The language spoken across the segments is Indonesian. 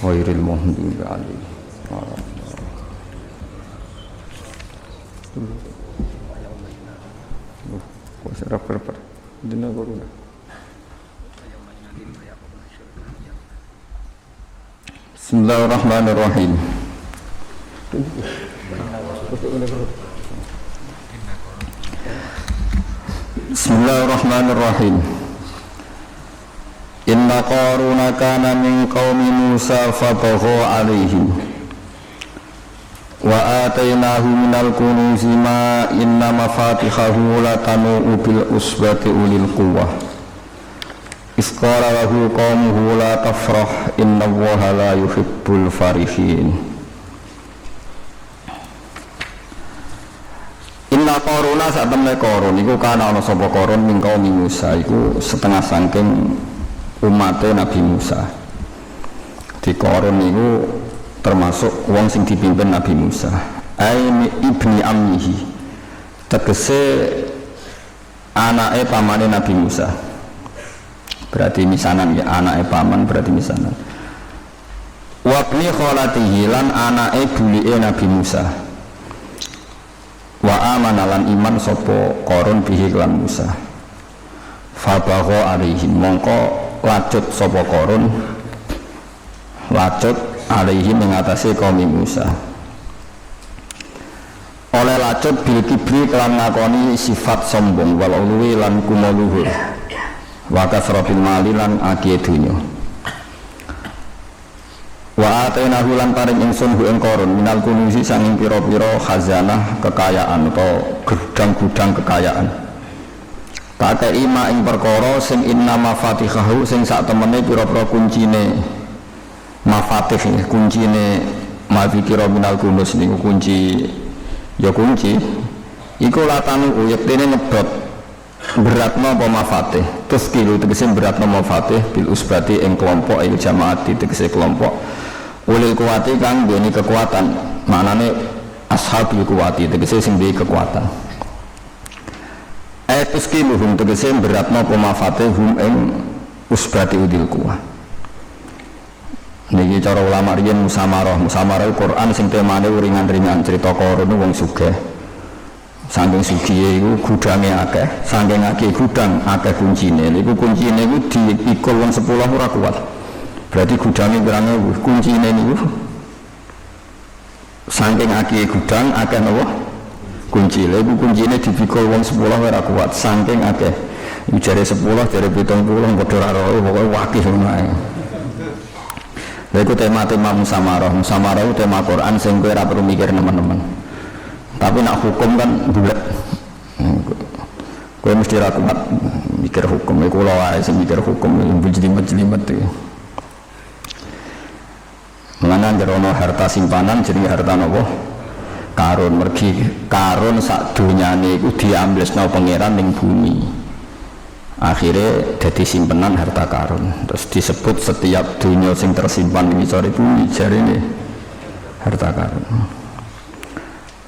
ghairil maghdubi alaihim kok serap berper dina corona. Bismillahirrahmanirrahim. Bismillahirrahmanirrahim. Inna Qaruna kana min qaumi Musa fabagha alaihim wa atainahu minal kunuzi ma inna mafatihahu latanu bil usbati ulil quwwah isqala lahu qaumuhu la tafrah inna Allaha la yuhibbul farihin. Inna Qaruna sak temne Qarun iku kana ana sapa Qarun min qaumi Musa iku setengah saking umate Nabi Musa. Di Qarun iku termasuk wong sing dipimpin Nabi Musa. Aini ibni ammihi, tegese anake pamane Nabi Musa. Berarti misanan ya, anake paman berarti misanan. Wa ibni kholatihi lan anake bulike Nabi Musa. Wa amana lan iman sapa Qarun bihi lan Musa. Fabagha alaihim mongko lacut sapa Qarun lacut alaihim mengatasi kaum Musa oleh lacut bil kibri kelan ngakoni sifat sombong wal ulwi lan kumuluhur wa kasrabil mali lan akeh dunya wa atainahu lan paring ingsun hu ing Qarun minal kunuzi sanging pira-pira khazanah kekayaan atau gudang-gudang kekayaan pakai ima ing perkara sing inna mafatihahu sing sak temene pira-pira kuncine mafatih kuncine mafikira minal kunuz niku kunci ya kunci iku latanu yektene nyebot beratna apa mafatih terus kilu tegese beratna mafatih bil usbati ing kelompok ing jamaati tegese kelompok ulil kuwati kang duweni kekuatan maknane ashabil kuwati tegese sing duwe kekuatan episkiluhum tegese beratna pemafatihum ing usbati udil kuwah. Niki cara ulama riyen musamarah Quran sing temane ringan-ringan cerita Qarun wong sugih. Saking sugih iku gudange akeh, saking akeh gudang akeh kuncine. Niku kuncine iku diikul wong 10 ora kuat. Berarti gudange pirange kuncine niku saking akeh gudang akeh napa? Kunci lha iku kuncine dipikul wong 10 ora kuat saking akeh jare 10 jare 70 padha ora roe pokoke wakih ngono ae. Lha iku tema-tema musamarah itu tema Quran sing kowe ora perlu mikir teman-teman. Tapi nak hukum kan bulat. Kowe mesti ra kuat mikir hukum iku lho wae sing mikir hukum jelimet-jelimet iki. Mengenang jerono harta simpanan jenenge harta napa? Karun mergi karun sak dunyane iku diamblesno pangeran ning bumi. Akhirnya jadi simpenan harta karun. Terus disebut setiap dunya sing tersimpan di ngisore bumi jarine harta karun.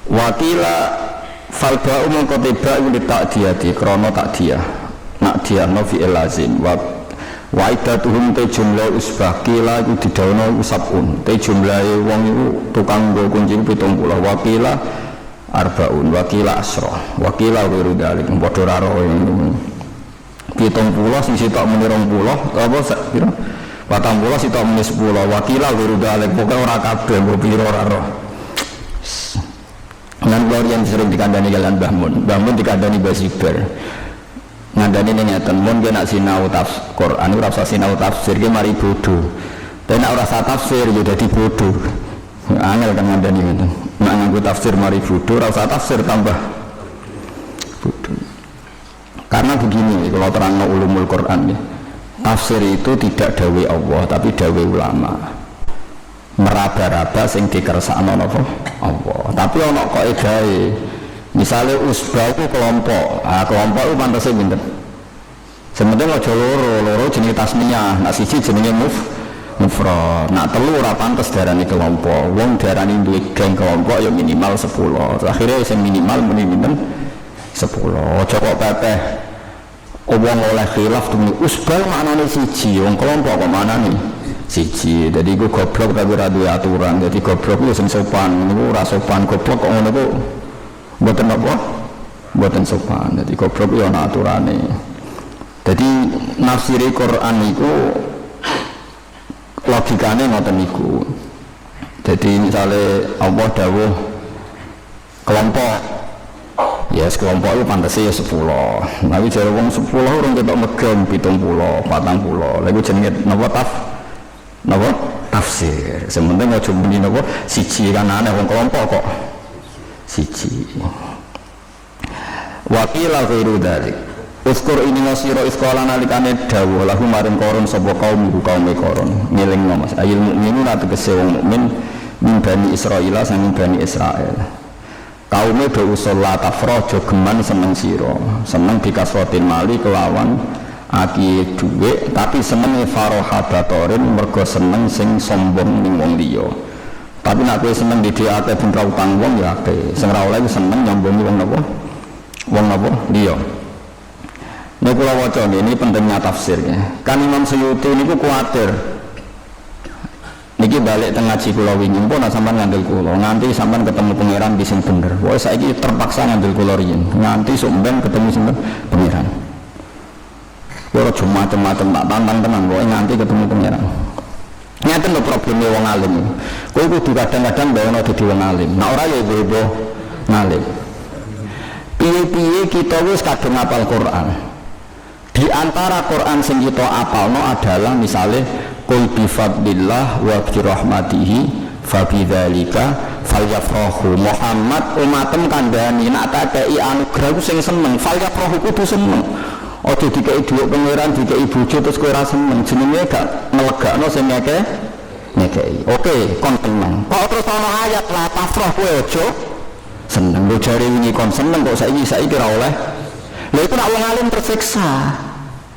Wakila falba umum kotiba iku takdiyati krana takdiyah. Nak diarno fi lazim wa idatuhum te jumlah usbah kila iku didhawono sabun te jumlahe wong iku tukang nggo kunci 70 wakila arbaun wakila asra wakila wiru dalik padha ra ro 70 sing sitok muni 20 apa pira 40 sitok muni 10 wakila wiru dalik pokoke ora kabeh mbok pira ora ro lan lor yang sering dikandani kalian Mbah Mun dikandani Basibar ngandani ngeten mun nek sinau tafsir Quran ora usah sinau tafsir ki mari bodoh. Tapi nek ora usah tafsir ya dadi bodoh. Angel kan ngandani ngoten. Nek nganggo tafsir mari bodoh, ora usah tafsir tambah bodoh. Karena begini kalau terangno ulumul Quran ya. Tafsir itu tidak dawe Allah tapi dawe ulama. Meraba-raba sing dikersakno napa Allah. Tapi ana kaidahe. Misalnya usbah itu kelompok, kelompok itu pantasnya pinter. Sebenarnya aja loro jenis tasniyah, nak siji jenenge mufrad, nak telu ora pantes darani kelompok. Wong darani duwe geng kelompok ya minimal 10. Akhirnya sing minimal muni pinten 10. Aja kok pepeh. Wong oleh khilaf demi usbah maknane siji, wong kelompok kok manane siji. Jadi iku goblok tapi ora duwe aturan. Jadi goblok ku sing sopan, niku ora sopan goblok kok ngono ku mboten apa? Mboten sopan. Jadi goblok yo ana aturane. Jadi nafsiri Quran iku logikane ngoten niku. Jadi misalnya Allah dawuh kelompok, ya kelompok itu pantasnya ya 10. Tapi jare wong 10 urung ketok megang 70, 40. Lha iku jenenge napa napa tafsir. Sementing aja muni napa siji kan aneh wong kelompok kok siji. Wa qila ghairu dzalik. Uskur ini nasira iskola nalikane dawuh lahu maring korun sapa kaum koron ngelingno Mas ayil mukminun ategese wong mukmin min bani Israil sang bani Israel kaume do usul la tafrah jogeman seneng sira seneng dikasrotin mali kelawan aki dhuwit tapi senenge faroha batorin mergo seneng sing sombong ning wong liya tapi nek kowe seneng didhekake ben ra utang wong ya akeh sing ra oleh seneng nyombongi wong napa liya. Ini kalau wajah ini pentingnya tafsirnya. Kan Imam Suyuti ini kuatir. Niki balik tengah ngaji kula wingi pun sampean ngandel kula. Nganti sampean ketemu pangeran di sing bener. Wah saiki terpaksa ngandel kula riyen. Nganti sampean ketemu sing pangeran. Ora cuma macam-macam tak tantang tenan kok nganti ketemu pangeran. Nyata lho probleme wong alim. Kowe kudu kadang-kadang bae dadi wong alim. Nek ora ya ibu-ibu ngalim. Piye-piye kita wis kadung hafal Quran. Di antara Quran sing kita apalno adalah misalnya qul bi fadlillah wa bi rahmatihi fa bidzalika falyafrahu. Muhammad umatem kandhani nak takei anugerah sing seneng falyafrahu kudu seneng. Aja dikei dhuwit pangeran dikei bojo terus kowe ora seneng jenenge gak melegakno sing ngekei. Oke, kon tenang. Kok terus ana ayat la tafrah kowe aja seneng lho jare wingi kon seneng kok saiki ora oleh. Lha itu nak wong alim tersiksa.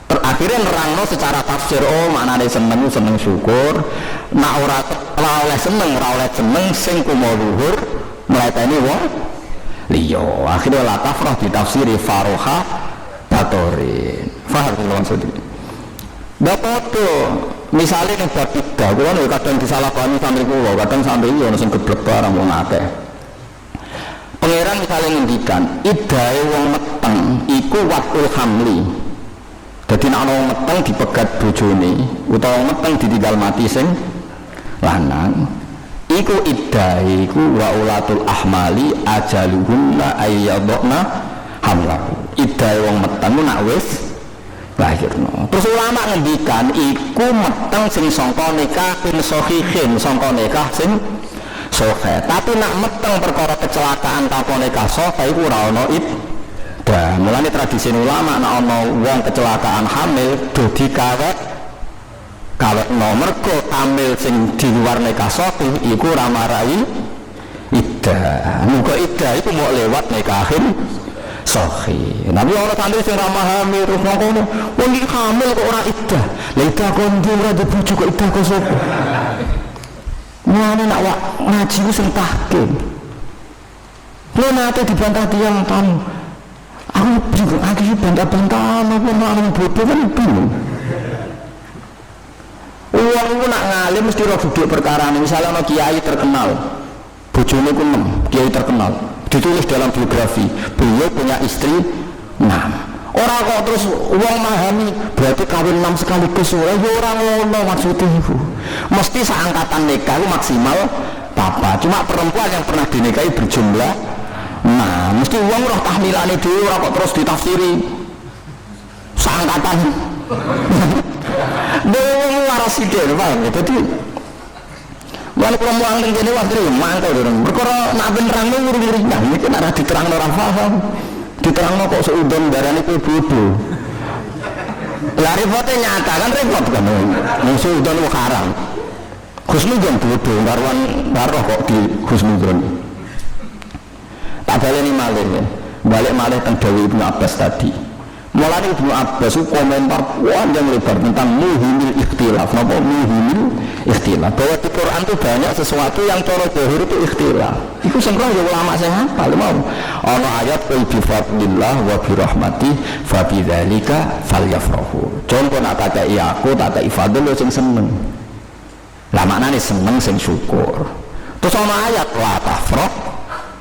Akhirnya nerangno secara tafsir maknane seneng syukur. Nak ora oleh seneng sing kumo luhur mleteni wong liya. Akhirnya la tafrah ditafsiri faroha batorin. Faham maksudnya? Dapoto misalnya ning bab idah kula nek kadang disalahpahami santri kula, kadang santri yo ono sing geblek barang wong akeh. Pangeran misalnya ngendikan idahe wong meteng iku waktul hamli. Dadi nek ana wong meteng dipegat bojone utawa meteng ditinggal mati sing lanang iku idahe iku wa ulatul ahmali ajaluhunna ayyadna hamlahu. Idahe wong meteng nak wis lahirno. Terus ulama ngendikan iku meteng sing sangka nikah bin sahihin, sangka nikah sing sahih. Tapi nak meteng perkara kecelakaan tanpa nikah sahih iku ora ana iddah. Mulane tradisi ulama nak ana wong kecelakaan hamil do dikawet mergo hamil sing di luar nikah sahih iku ora marai iddah. Muga iddah iku mau lewat nikahin sahih. Nabi orang santri sing ramah hamil terus ngono, wong iki hamil kok ora iddah. Lah iddah kok ndi ora bojo kok iddah kok sapa? Mulane nak ngaji ku sing tahkim. Lha nate dibantah tiyang tamu. Aku bingung iki bantah-bantahan apa nang bodoh kan bingung. Uang ku nak ngalim mesti ora duduk perkara ini. Misalnya ana kiai terkenal, bojone ku 6, kiai terkenal. Ditulis dalam biografi beliau punya istri 6. Orang kok terus uang memahami berarti kawin 6 sekaligus ya orang ngono maksudnya itu mesti seangkatan nikah itu maksimal papa cuma perempuan yang pernah dinikahi berjumlah mesti uang roh tahmilane dhewe ora kok terus ditafsiri seangkatan wong waras sithik paham ya dadi wong perempuan ning kene waktu mangkel lho perkara nak ben nerangno nguri-nguri nah iki nek diterangno ora paham diterangno kok seudon darane kuwi bodoh lah repotnya nyata kan repot kan seudon itu haram khusnudon bodoh karuan baroh kok di khusnudon tak baleni malih ya balik malih teng dawuh Ibnu Abbas tadi mulane Ibnu Abbas itu komentar panjang lebar tentang muhimil ikhtilaf napa muhimil ikhtilaf bahwa di Quran itu banyak sesuatu yang cara zahir itu ikhtilaf itu sing roh ya ulama sing hafal mau ana ayat qul bi fadlillah wa bi rahmati fa bidzalika falyafrahu contoh nak tak aku tak fadl sing seneng Lah maknane seneng sing syukur. Terus ana ayat la tafrah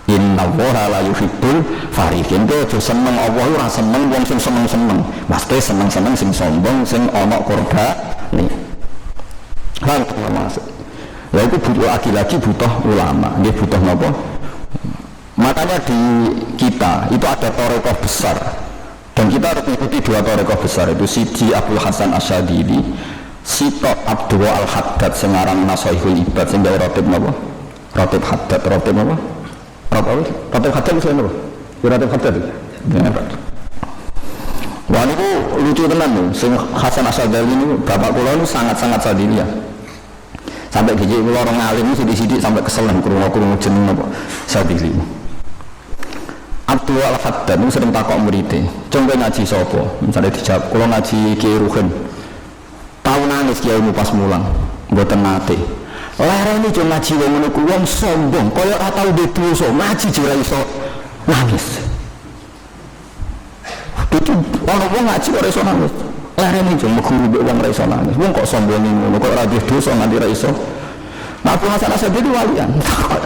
innallaha la yuhibbul farihin. Itu aja seneng Allah ora seneng wong sing seneng-seneng. Mesti seneng-seneng sing sombong sing ana korbane. Lan maksud. Lah itu butuh lagi butuh ulama, nggih butuh napa? Makanya di kita itu ada torekoh besar dan kita harus mengikuti dua torekoh besar itu Sidi Abdul Hasan Asyadili, Sito Abdul Al-Haddad sengarang Nasoihul Ibad sehingga Rotib apa? Rotib Haddad, Rotib apa? Rotib Haddad itu apa? Rotib Haddad itu? Wah ini lucu tenan nih, sing Hasan Asyadili ini bapak kula ini sangat-sangat sadili ya. Sampai gigi kula orang alim sidik-sidik sampai keselan kurung-kurung jeneng apa? Sadili. Abdul Al-Haddad itu sering takok muridnya, coba ngaji sopo, misalnya dijawab, kalau ngaji Kiai Ruhin, tahu nangis Kiai pas mulang, mboten nate. Lara ini cuma ngaji wong ngono kuwi sombong, kaya ora tau dosa, ngaji jura iso nangis. Itu ono wong ngaji kok iso nangis. Lara ini cuma guru mbek wong ora iso nangis. Wong kok sombong ngono, kok ora dosa nganti ora iso. Nah, aku masalah itu walian.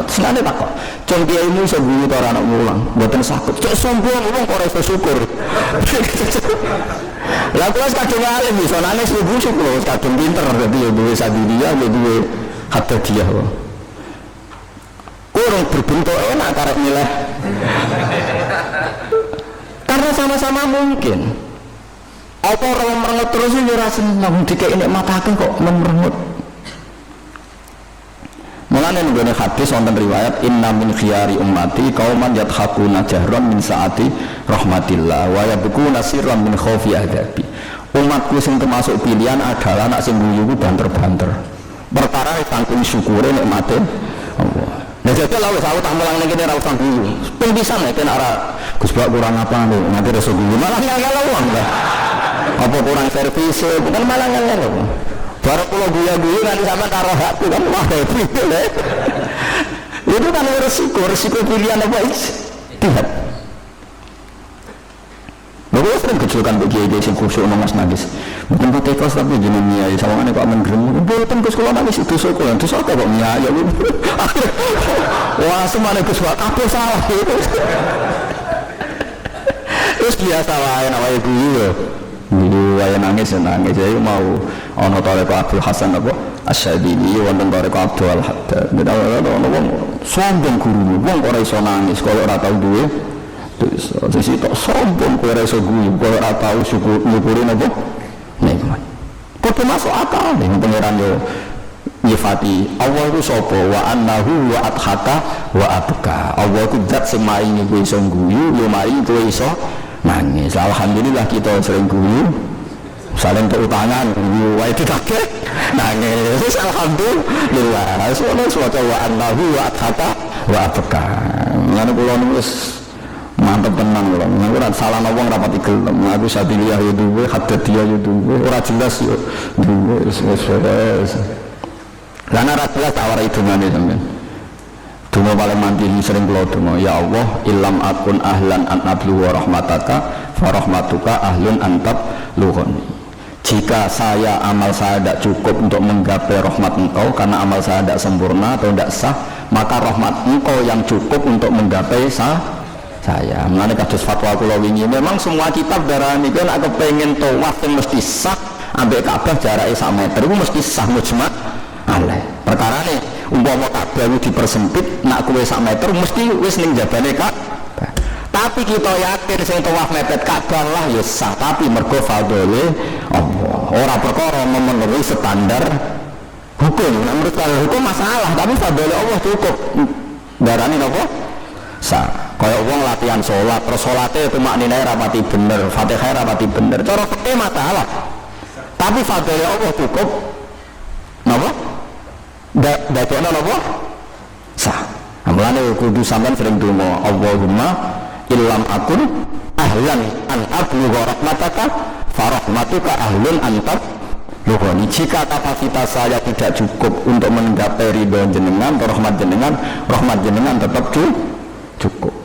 Senane takok. Cung kiai mu iso guyu ta ora anak mulang, mboten sakit. Cek sombong wong kok ora iso syukur. Lah kok kadung alim iso nangis ibu syukur, kadung pinter dadi yo duwe sadilia, yo duwe hadadiah. Kurang berbentuk enak karek milih. Karena sama-sama mungkin. Apa orang merengut terus yo ora seneng dikek nek matake kok merengut. Mulane nggone hadis wonten riwayat inna min khiyari ummati qauman yadhakuna jahran min saati rahmatillah wa yabkuna sirran min khaufi adabi. Umatku sing termasuk pilihan adalah anak sing guyu banter-banter. Perkara saking syukure nikmate Allah. Nah jadi lha wis aku tak mulang ning kene ora usah guyu. Ping pisan nek ora Gus Bak kurang apa nih nanti reso guyu malah ngel-ngel wong lah. Apa kurang servis bukan malah ngel-ngel. Baru kalau guya-guya nanti sama taruh hati kan wah happy deh. Itu kan resiko pilihan apa tidak. Bagus sering kecilkan bagi ide sing khusyuk nangis nangis. Mungkin kita ikhlas tapi jenis niai sama mana kok aman gerem. Bukan kus kalau nangis itu sokolan, itu sok kok niai. Wah semuanya kus wah apa salah itu. Terus biasa wae namanya guyu. Guyu wae nangis jadi mau ono toreko Abdul Hasan apa Asyadili wonten toreko Abdul Al-Haddad. Ono wong sombong guru, wong ora iso nangis kalau ora tau duwe dosa. Sing tok sombong kowe ora iso guyu, kowe ora tau syukur nyukuri napa nikmat. Kok masuk akal ning pangeran yo nyifati Allah itu sapa wa annahu wa adhaka wa abka. Allah ku zat sing maringi kowe iso guyu, yo maringi kowe iso nangis. Alhamdulillah kita sering guyu, saling keutangan, guyu, wae dikaget, nangis. Alhamdulillah. Soalnya suatu wa annahu wa adhaka wa abka. Ngene kula niku wis mantep tenang kula. Ora salah wong rapati gelem. Aku sadiliyah yo duwe, hadadiyah yo duwe, ora jelas yo duwe wis. Lan ora jelas aware idungane sampean. Dungo paling mandiri sering kula donga, ya Allah, illam akun ahlan an ablu wa rahmataka fa rahmatuka ahlun antab lughani. Jika amal saya tidak cukup untuk menggapai rahmat engkau karena amal saya tidak sempurna atau tidak sah, maka rahmat engkau yang cukup untuk menggapai saya. Mengenai kasus fatwa kula wingi, memang semua kitab darani kan aku pengen tawaf yang mesti sah ambek Ka'bah jaraknya 1 meter itu mesti sah mujma' alaih. Perkara nih umpama Ka'bah dipersempit nak kowe 1 meter mesti wis ning jabane Ka'bah. Tapi kita yakin sing tawaf mepet Ka'bah lah ya sah, tapi mergo fadhole Allah. Ora perkara memenuhi standar hukum. Nah, menurut hukum masalah, tapi fadhole Allah cukup. Darani napa? Sah. Kaya wong latihan salat, terus salate tumaknine rapati bener, Fatihah rapati bener. Cara fikih masalah. Tapi fadhole Allah cukup. Napa? Dadekno napa? Sah. Amlane kudu sampean sering donga, Allahumma illam akun ahlan an ablugha rahmataka fa rahmatuka ahlun antab lughani. Jika kapasitas saya tidak cukup untuk menggapai ridho jenengan atau rahmat jenengan tetap cukup.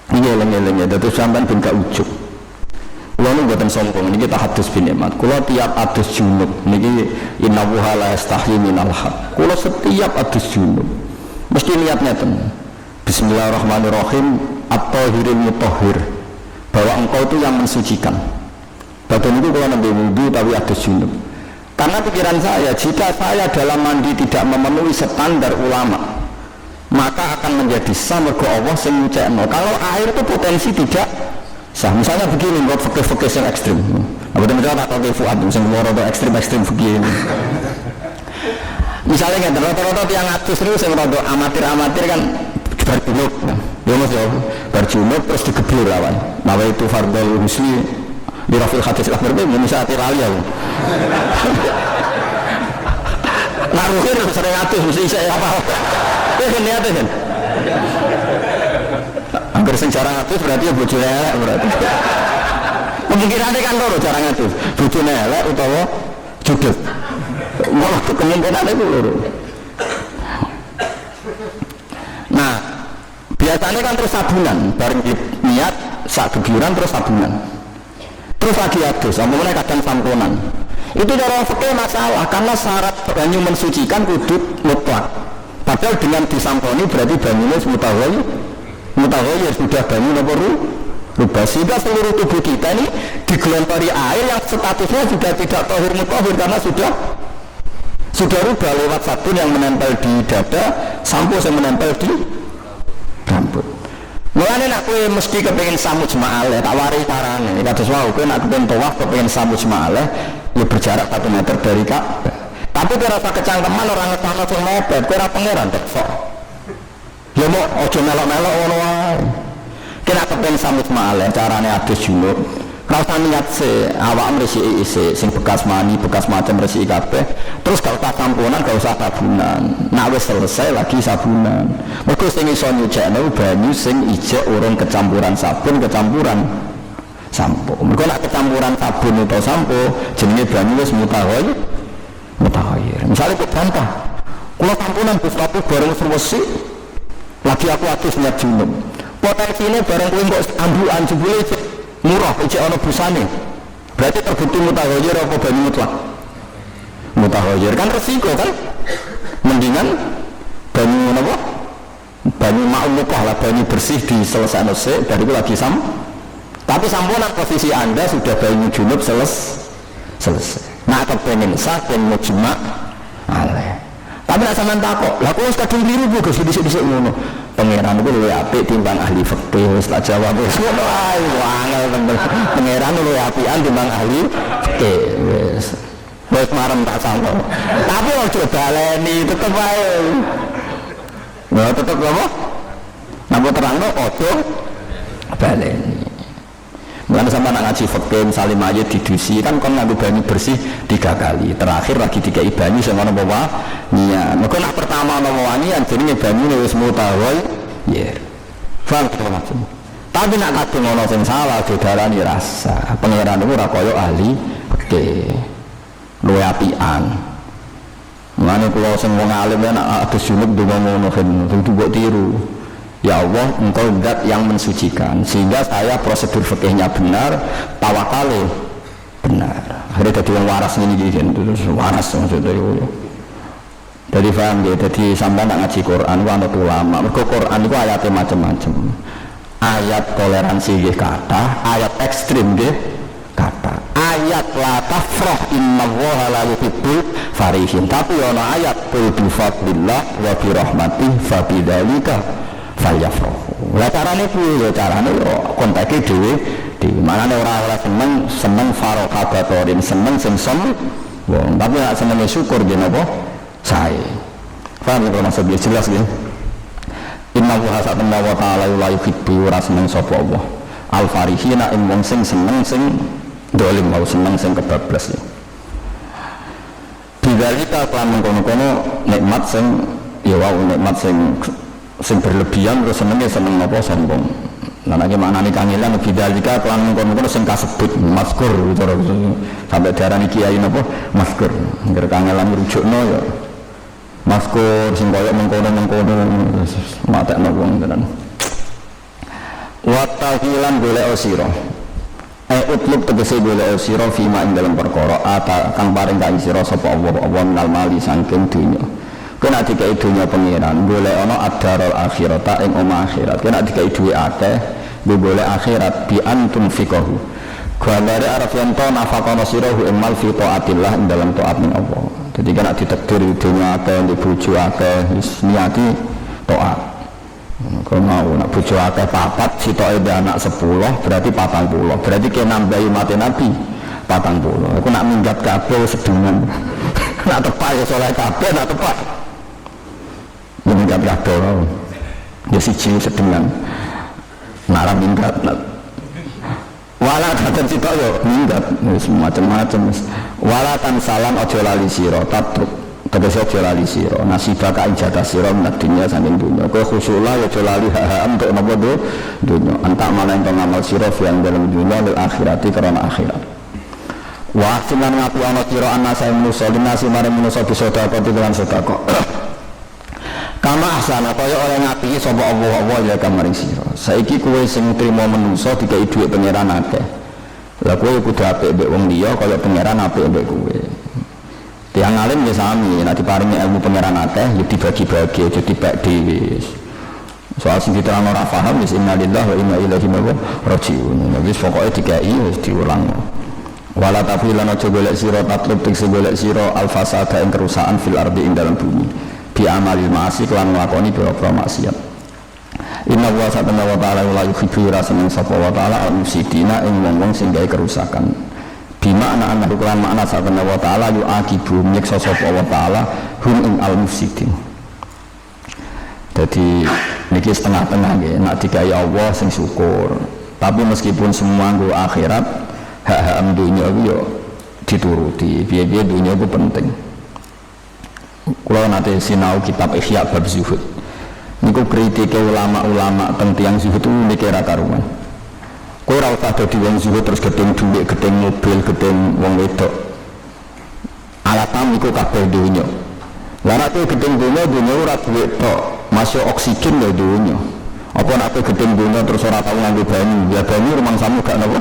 Iya lengi-lengi, terus sampean ben gak ujug. Lha nu mboten sombong niki tahadus bin nikmat. Kula tiap adus junub niki innahu la yastahi minal haq. Kula setiap adus junub mesti niatnya ten. Bismillahirrahmanirrahim at-tahhiril mutahhir. Bahwa engkau itu yang mensucikan. Badan itu kalau nanti wudu tapi adus junub. Karena pikiran saya, jika saya dalam mandi tidak memenuhi standar ulama, maka akan menjadi sah mergo Allah sing nyucekno. Kalau air itu potensi tidak sah. Misalnya begini, buat fikih-fikih yang ekstrim. Apa teman-teman tak tahu fuad sing rada ekstrim-ekstrim begini. Misalnya kan rata-rata tiang atus terus yang rada amatir-amatir kan berjunub. Ya Mas ya, berjunub terus digeblir lawan. Nawa itu fardhu husli di rafil hadis akbar ini bisa hati lali aku. Nah ruhir sering atus mesti saya apa? Ini niatnya kan. Hampir sing jarang atus berarti ya bojone elek berarti. Kemungkinannya kan loro jarang atus. Bojone elek utawa judul. Malah kemungkinannya itu loro. Nah, biasanya kan terus sabunan, bareng niat sak gegiran terus sabunan. Terus lagi adus, ampunnya kadang samponan. Itu cara fikih masalah karena syarat banyu mensucikan kudu mutlak. Padahal dengan disamponi berarti banyunya mutaghayyir sudah banyu rubah, sehingga seluruh tubuh kita ini digelontari air yang statusnya sudah tidak tahir mutahhir karena sudah rubah lewat sabun yang menempel di dada, sampo yang menempel di rambut. Mulane nak kowe mesti kepengin samuj ma'aleh, tak wari carane. Kados wae kowe nak kepengin tawaf kepengin samuj ma'aleh, ya berjarak 1 meter dari Ka'bah. Tapi kowe rasa kecangkeman orang ngetano sing mepet, kowe ora pangeran tekso. Ya mau aja melok-melok ngono wae. Kena kepengin samuj ma'aleh, carane adus junub. Ora usah niat se awak resiki isik sing bekas mani, bekas macam resiki kabeh. Terus gak usah samponan, gak usah sabunan. Nek wis selesai lagi sabunan. Mergo sing iso nyucekno banyu sing ijek urung kecampuran sabun, kecampuran sampo. Mergo nek kecampuran sabun utawa sampo, jenenge banyu wis mutaghayyir. Misale kok bantah. Kula sampunan Gus tapi bareng selesai lagi aku atus niat junub. Potensine bareng kuwi kok ambukan jebule murah ijek ana busane. Berarti terbukti mutaghayyir apa banyu mutlak? Mutaghayyir kan resiko kan? Mendingan banyu apa? Banyu ma'mukah lah, banyu bersih diselesaikan sik dari itu lagi tapi sampunan posisi Anda sudah banyu junub selesai. Nah kepengen sah dan mujma' alaih. Tapi nak sampean takok, lah kok kadung keliru Bu Gus dhisik-dhisik ngono. Pangeran itu luwih apik timbang ahli fikih, wis tak jawab wis ngono ae. Angel temen. Pangeran luwih apian timbang ahli fikih. Wis marem tak sangko. Tapi ojo baleni tetep wae. Nah tetep apa? Napa terangno ojo baleni. Mulane sampai nak ngaji fikih salim aja didusi kan kon nganggo banyu bersih 3 kali. Terakhir lagi 3 banyu sing ana bawa niat. Mengko nak pertama ana wangian jenenge banyu wis mutaghayyir. Faham to maksud? Tapi nak kadung ana sing salah didarani rasa. Pangeran iku ora kaya ahli fikih. Luwe apian. Mulane kula sing wong alim nek adus junub ndonga ngono kan kudu mbok tiru. Ya Allah, engkau zat yang mensucikan sehingga saya prosedur fikihnya benar, tawakalnya benar. Akhirnya jadi yang waras ini terus waras maksudnya itu. Jadi paham ya, jadi sampai nak ngaji Quran itu anut ulama. Mergo Quran itu ayatnya macam-macam. Ayat toleransi nggih kathah, ayat ekstrim nggih kathah. Ayat la tafrah innallaha la yuhibbul farihin. Tapi ana ayat qul bi fadlillah wa bi rahmatih fa bidzalika falyafrahu. Lah carane piye ya carane yo konteke dhewe di manane ora seneng farokabatorin seneng sing wong tapi nek senenge syukur yen apa sae. Paham ya maksudnya jelas ya. Inna wa ta'ala wa ta'ala la yuhibbu ora seneng sapa Allah. Al farihina ing wong sing seneng sing dolim mau seneng sing kebablas ya. Bidzalika kan mengkono-kono nikmat sing ya wau nikmat sing berlebihan terus seneng apa sombong. Lan iki maknane kangelan bidzalika kan mengkono-kono sing kasebut mazkur cara sampai diarani kiai napa mazkur. Ngger kangelan rujukno ya mazkur sing koyo mengkono-mengkono matekno wong tenan. Wa tahilan golek sira utlub tegese golek sira fima ing dalam perkara ata kang paring kaing sira sapa Allah minal mali saking dunya. Kena dikai dunya pengiran golek ana ad-darul akhirata ing omah akhirat. Kena dikai duwe akeh golek akhirat bi antum fiqhu. Gambare arep yen to nafaqana sira ing mal fi taatillah ing dalam taat ning Allah. Jadi kena ditakdir dunya akeh di bojo akeh wis niati taat. Kau mau nak bojo akeh papat sitoke anak 10 berarti 40 berarti kena nambahi mati Nabi 40 aku nak minggat kabeh sedengan nak tepak ya soleh kabeh nak tepak minggat kabeh ya siji sedengan nak minggat wala kata sitok yo minggat wis macam-macam wala tan salam aja lali sira tatruk tegese aja lali sira nasibaka ing jatah sira dunya saking dunya kowe khusyulah aja lali hak untuk napa dunya antak malah ento ngamal sira yang dalam dunya lil akhirati karena akhirat wa sinan ngapi ana sira anasa manusa dinasi mare manusa bisa dapat dengan sedekah kama ahsana kaya oleh ngapi sapa Allah ya kamaring sira saiki kowe sing trimo manusa dikai dhuwit pangeran akeh lha kowe kudu apik mbek wong liya kaya pangeran apik mbek kowe. Yang alim ya sami, nanti paringi ilmu pangeran akeh, ya dibagi-bagi, jadi dipek dhewe. Soal sing diterang ora paham, wis innalillahi wa inna ilaihi raji'un. Wis pokoke dikai wis diulang. Wala tafilan aja golek sira tatlub tegese golek sira al-fasada ing kerusakan fil ardi ing dalam bumi. Bi amalil ma'asi lan nglakoni pira-pira maksiat. Inna wa ta'ala la yuhibbu rasulun sapa wa ta'ala al-mufsidina ing wong-wong sing gawe kerusakan. Bima anak ukuran makna sabana wa ta'ala yu'aqibu nyiksa sapa wa ta'ala hum ing al-mufsidin. Jadi niki setengah-tengah nggih nak dikai Allah sing syukur. Tapi meskipun semua nggo akhirat hak-hak dunya iku yo dituruti. Piye-piye dunya iku penting. Kula nate sinau kitab Ihya bab zuhud. Niku kritike ulama-ulama teng tiyang zuhud itu niki ra karuan. Kowe ora usah dadi wong zuhud terus gedeng dhuwit, gedeng mobil, gedeng wong wedok. Alatam iku kabeh dunya. Lah nek gedeng dunya ora duwit tok, masuk oksigen ya dunya. Apa nek gedeng dunya terus ora tau nganggo banyu, ya banyu rumangsamu gak napa?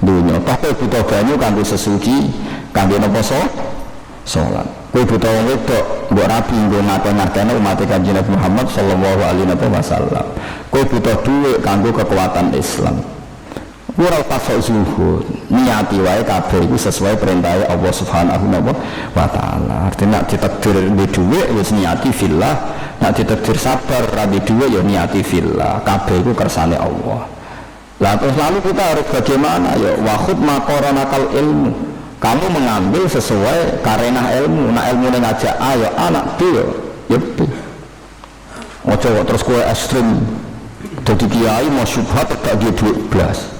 Dunya. Toh kowe butuh banyu kanggo sesuci, kanggo napa salat. Kowe butuh wong wedok, mbok rabi nggo ngakon-ngakone umat Kanjeng Nabi Muhammad sallallahu alaihi wasallam. Kowe butuh dhuwit kanggo kekuatan Islam. Ora pasal zuhud niati wae kabeh iku sesuai perintah Allah Subhanahu wa taala. Artinya nek ditakdir di dhuwit wis niati fillah, nek ditakdir sabar ra di dhuwit ya niati fillah. Kabeh iku kersane Allah. Lah terus lalu kita harus bagaimana ya wahud maqaranakal ilmu. Kamu mengambil sesuai karenah ilmu. Nak ilmu ning ngajak ayo anak B ya B. Ojo terus kowe ekstrem dadi kiai mau syubhat tak dia duit blas.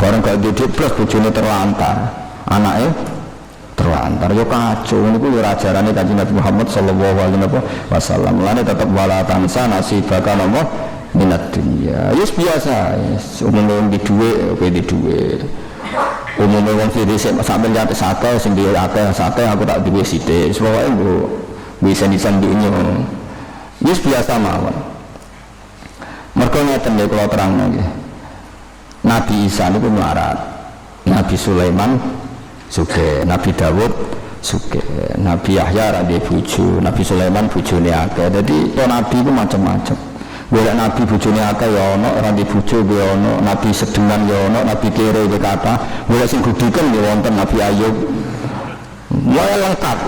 Barang gak duit plus bojone terlantar, anaknya terlantar, yo kacau. Ini ku ajarannya Kanjeng Nabi Muhammad sallallahu alaihi wasallam. Lane tetap wala tansa nasibaka nama minat dunia. Yes biasa, yes. Umumnya di duit, oke di duit. Umumnya orang sih sambil jatuh sate, sendiri sate, aku tak duit site. Soalnya gue bisa disandinya. Yes biasa mawon. Mereka ngeten deh kalau terang lagi. Nabi Isa itu melarat, Nabi Sulaiman suge, Nabi Dawud suge, Nabi Yahya radhi buju, Nabi Sulaiman bujune akeh. Jadi to Nabi itu macam-macam. Golek Nabi bujune akeh ya ono, radhi buju ya ono, Nabi sedengan ya ono, Nabi kere ya kata, golek sing gudiken ya wonten Nabi Ayub. Mulai lengkap.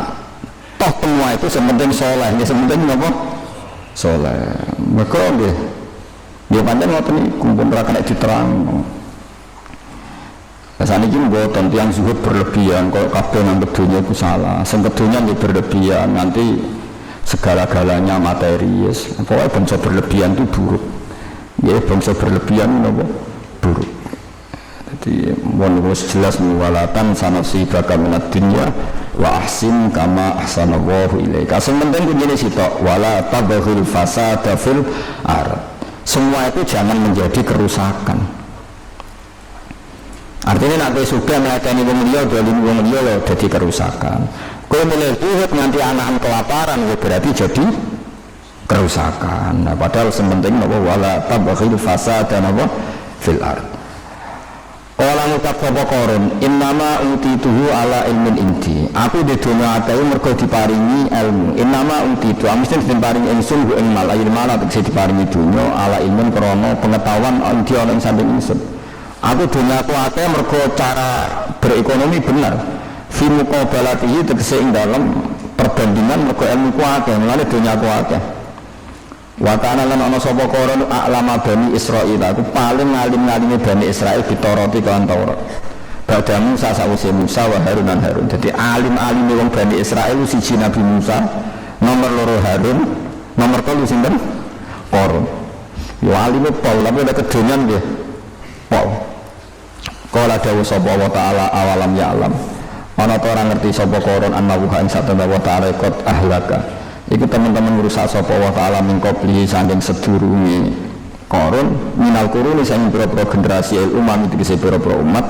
Toh semua itu sementing soleh, ya sementing apa? Soleh. Mereka nggih dia panjang ngoten iki kumpul ra kena diterang. Rasane iki mboten tiyang zuhud berlebihan kok kabeh nang dunya iku salah. Sing kedunya nggih berlebihan nanti segala-galanya materi yes. Pokoke bangsa berlebihan itu buruk. Ya bangsa berlebihan napa? Buruk. Jadi mon wis jelas walatan sanasibaka minad dunya wa ahsin kama ahsanallahu ilaika. Sing penting kuwi sitok wala tabghil fasada fil ard. Semua itu jangan menjadi kerusakan. Artinya nak kowe suka melayani wong liya, dolim wong liya lho dadi kerusakan. Kowe mulai zuhud nganti anakan kelaparan berarti jadi kerusakan. Nah, padahal sementing napa wala tabghil fasada napa fil ard. Kala ngucap sapa Qarun, innama utituhu ala ilmin indi. Aku di dunya akeh mergo diparingi ilmu. Innama utitu, mesti diparingi ingsun ku ing mal, ayil mal tegese diparingi dunya ala ilmin krana pengetahuan indi ana ing samping ingsun. Aku dunya aku akeh mergo cara berekonomi bener. Fi muqabalatihi tegese ing dalem perbandingan mergo ilmu ku akeh, mulane dunya aku akeh. Wa kana lan ana sapa Qarun a'lama bani Israil, aku paling ngalim-ngalime bani Israil bitoroti kan Taurat. Badha Musa sawise Musa wa Harun lan Harun. Dadi alim-alime wong bani Israil siji Nabi Musa, nomor loro Harun, nomor telu sinten? Qarun. Yo alime pol, tapi ada kedonyan nggih. Pol. Qala dawu sapa wa ta'ala awalam ya alam. Ana ta ora ngerti sapa Qarun annahu ing satana wa ta'ala qad ahlaka. Iku teman-teman merusak sapa wa ta'ala min qabli saking sedurunge Qarun minal quruni saking pira-pira generasi umam iki pira-pira umat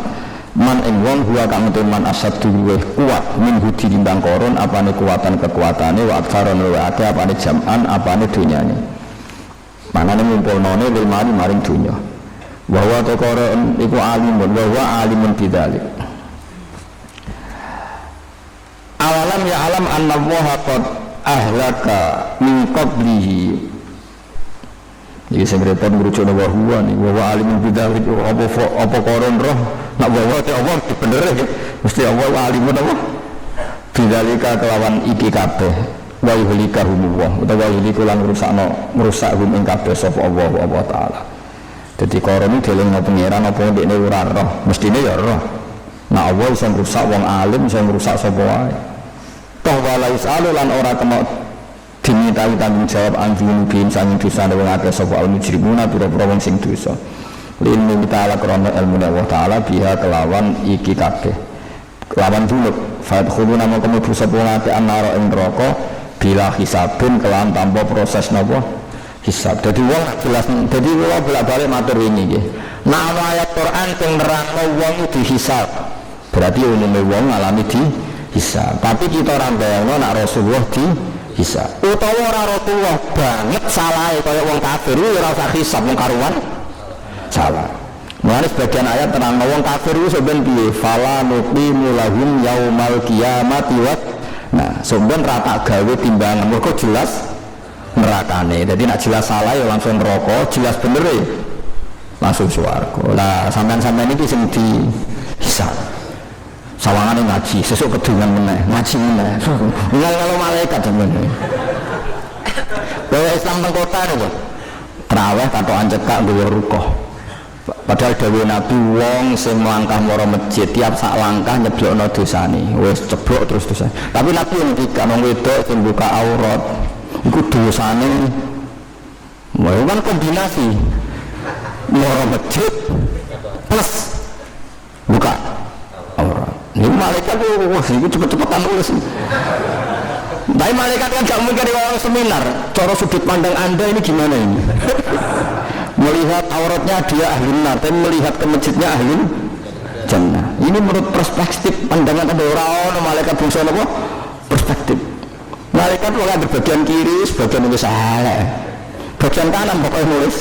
man ing wong huwa kang teman asad duwe kuat min hudi timbang Qarun apane kekuatane wa aksaron wa akeh apane jaman apane dunyane manane ngumpulnone lil mari maring dunya wa huwa Qarun iku alimun wa huwa alimun bidzalik awalam ya alam annallaha qad ahlaka min qablihi. Iki sing repot ngrucuk wa huwa ni wa alimun bidzalik apa Qarun roh nak wa te Allah bener mesti Allah alimun apa bidzalika kelawan iki kabeh wa yuhlika humullah utawa yuhlika lan ngrusak hum ing kabeh sapa Allah taala. Dadi Qarun iki deleng pangeran apa ndekne ora roh mestine ya roh. Nak Allah iso ngrusak wong alim iso ngrusak sapa wae. Toh walais alu lan ora kena dimintai tanggung jawab anjing bin sanging dosa wong akeh sapa al mujrimuna pira-pira wong sing dosa. Lilmu ta'ala krana ilmu Allah taala biha kelawan iki kabeh. Kelawan junub fadkhuluna mongko mlebu sapa wong akeh anara ing neraka bila hisabun kelawan tanpa proses napa hisab. Dadi wong jelas dadi kula bolak-balik matur wingi nggih. Nek ayat Quran sing nerangno wong dihisab berarti umumé wong ngalami dihisab. Tapi kita ora bayangno nek Rasulullah dihisab. Utawa ora Rasulullah banget salahe kaya wong kafir ora usah hisab wong karuan salah. Mulane sebagian ayat terang wong kafir iku sampeyan piye? Fala nuqimu lahum yaumal qiyamati wa nah, sampeyan ra tak gawe timbangan mergo jelas nerakane. Jadi nek jelas salah ya langsung neraka, jelas bener ya langsung swarga. Lah sampean-sampean iki sing dihisab. Sawangane ngaji, sesuk kedungan meneh, ngaji meneh. Ngalo malaikat sampeyan. Bahwa Islam teng kota niku. Traweh katokan cekak nggawa rukoh. Padahal dawuh Nabi wong sing melangkah mara masjid tiap sak langkah nyeblokno dosane. Wis ceblok terus dosa. Tapi Nabi ngendikan wong wedok sing buka aurat iku dosane kan kombinasi mara masjid plus buka aurat. Ini malaikat itu cepet-cepetan nulis. Tapi malaikat kan gak mungkin orang seminar. Cara sudut pandang anda ini gimana ini? Melihat auratnya dia ahli nar, tapi melihat ke masjidnya ahli jannah. Ini menurut perspektif pandangan ada orang malaikat bungsu apa? Perspektif. Malaikat bukan berbagian kiri, sebagian nulis salah. Bagian kanan pokoknya nulis.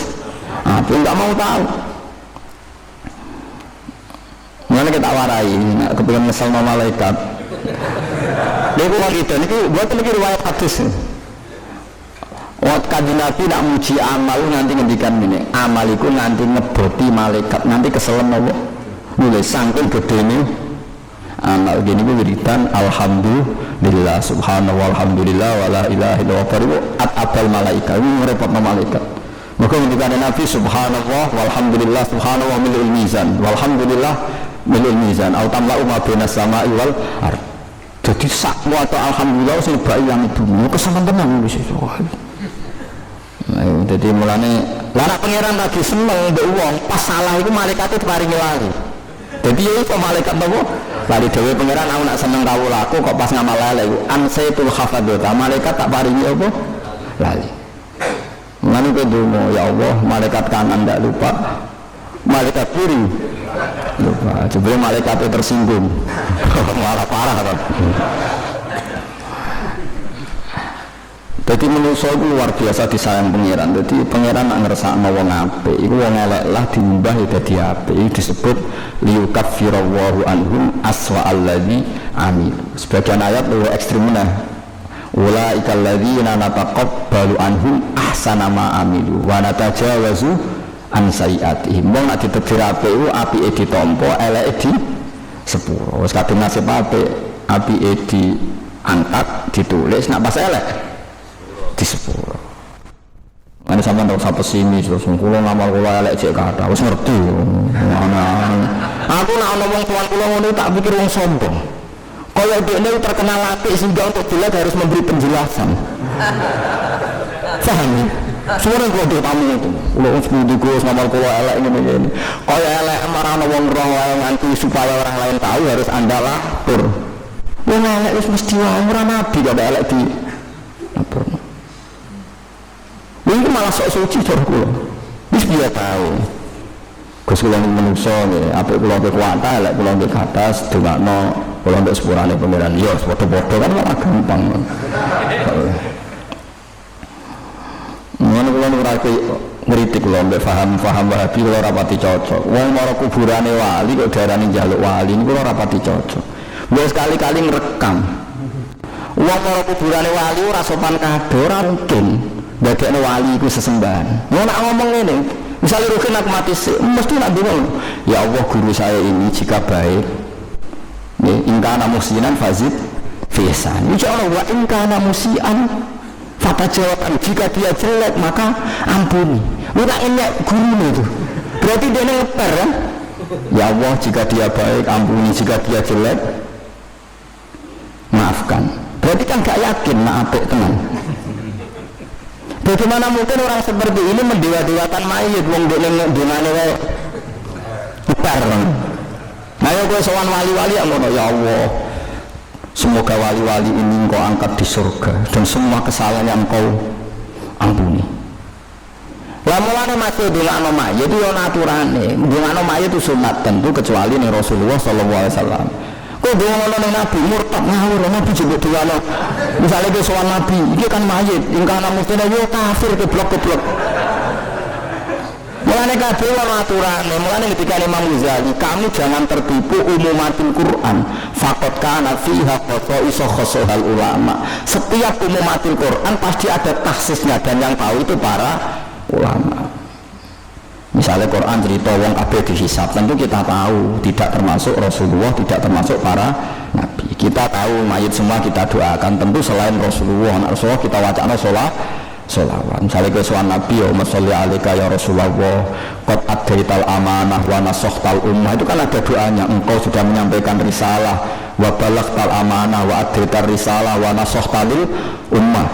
Aku nggak mau tahu. Mana kita warai, kepengen ngesel sama malaikat. Dia bilang gitu, ini buat lagi riwayat hadis. Waktu kaji Nabi nak muji amal nanti ngendikan ini, amaliku nanti ngeboti malaikat, nanti keselen apa? Mulai sangkun gedene amal gini gue wiridan alhamdulillah subhanallah walhamdulillah wala ilaha illallah at-abal malaikat ini repot malaikat. Maka ngendikan Nabi subhanallah walhamdulillah subhanallah milul mizan walhamdulillah milul mizan au tamla'u ma bainas sama'i wal ard. Jadi sakmu atau alhamdulillah sing bae yang itu keseneng tenan wis iso. Jadi mulane lara pangeran lagi seneng mbek wong pas salah iku malaikat diparingi lali. Jadi ya iku malaikat nopo? Lali dhewe pangeran aku nak seneng kawulaku kok pas ngamal lali iku ansaitul hafadzah. Malaikat tak paringi apa? Lali. Mulane kowe ndonga ya Allah malaikat kanan ndak lupa. Malaikat kiri lupa. Coba malaikatnya tersinggung. Malah parah kan. Jadi manusia itu luar biasa disayang pangeran. Jadi pangeran nak ngersakno wong apik, iku wong elek lah diumbah ya dadi apik. Iki disebut liyukaffirallahu anhum aswa alladzi amil. Sebagian ayat luwih ekstrem meneh. Ulaikal ladzina nataqabbalu anhum ahsana ma amilu wa natajawazu an sayiatihim. Wong nak ditetir apik iku apike ditampa, eleke di sepuro. Wis kadung nasib apik, apike diangkat, ditulis, nak pas elek di sepuro. Ini sampai tak usah pesimis terus kula ngamal kula elek cek kata wis ngerti. Aku nak ana wong tuan kula ngono tak pikir wong sombong. Kaya dekne terkenal apik sehingga untuk jelek harus memberi penjelasan. Paham ya? Suara kula do tamu itu. Kula wis mudi Gus ngamal kula elek ngene-ngene. Kaya elek marana wong roh wae nganti supaya orang lain tahu harus Anda lapor. Wong elek wis mesti wae ora nabi kok elek di lapor. Ini malah sok suci cara kula. Wis biya tahu. Gus kula menungso nggih, apik kula kuwata, lek kula nggih kathah dongakno kula ndak sepurane pangeran. Ya padha-padha kan malah gampang. Ngono kula ora ngritik kula mbek paham Wahabi kula ora pati cocok. Wong mara kuburane wali kok diarani njaluk wali niku ora pati cocok. Wis sekali-kali ngrekam. Wong mara kuburane wali ora sopan kabeh, ora mungkin. Dadekno wali iku sesembahan. Mau nak ngomong ngene, misalnya Rukin aku mati sih, mesti nak bingung. Ya Allah guru saya ini jika baik, ingkana musian fazid fisan. Insya Allah wa ingkana musian fata jawaban jika dia jelek maka ampuni. Udah ini guru itu. Berarti dia ngeper kan? Ya Allah jika dia baik ampuni, jika dia jelek maafkan. Berarti kan gak yakin nak apik teman. Bagaimana mungkin orang seperti ini mendewa-dewakan mayit wong dongane wae bar. Nah ya kowe sowan wali-wali ngono ya Allah. Semoga wali-wali ini engkau angkat di surga dan semua kesalahan yang engkau ampuni. Lah mulane masih dongakno mayit yo aturane. Dongakno mayit itu sunat tentu kecuali ning Rasulullah sallallahu alaihi wasallam. Kok dongakno ning Nabi murtad ngawur Nabi juga dongakno. Misalnya ke soal Nabi, ini kan mayit, ingkana mestinya yo kafir keblok-keblok. Mulane kabeh ana aturane, mulane ketika Imam Ghazali, kamu jangan tertipu umumatil Quran. Faqad kana fiha qasaisu khasahal ulama. Setiap umumatil Quran pasti ada taksisnya dan yang tahu itu para ulama. Misalnya Quran cerita wong kabeh dihisab, tentu kita tahu tidak termasuk Rasulullah, tidak termasuk para nabi. Kita tahu mayit semua kita doakan, tentu selain Rasulullah. Rasulullah kita wacana sholawat. Misalnya kesuan Nabi ya Umar sholli alaika ya Rasulullah qad adaital amanah wa nasohtal ummah, itu kan ada doanya, engkau sudah menyampaikan risalah wa balaghtal amanah wa adaitar risalah wa nasohtalil ummah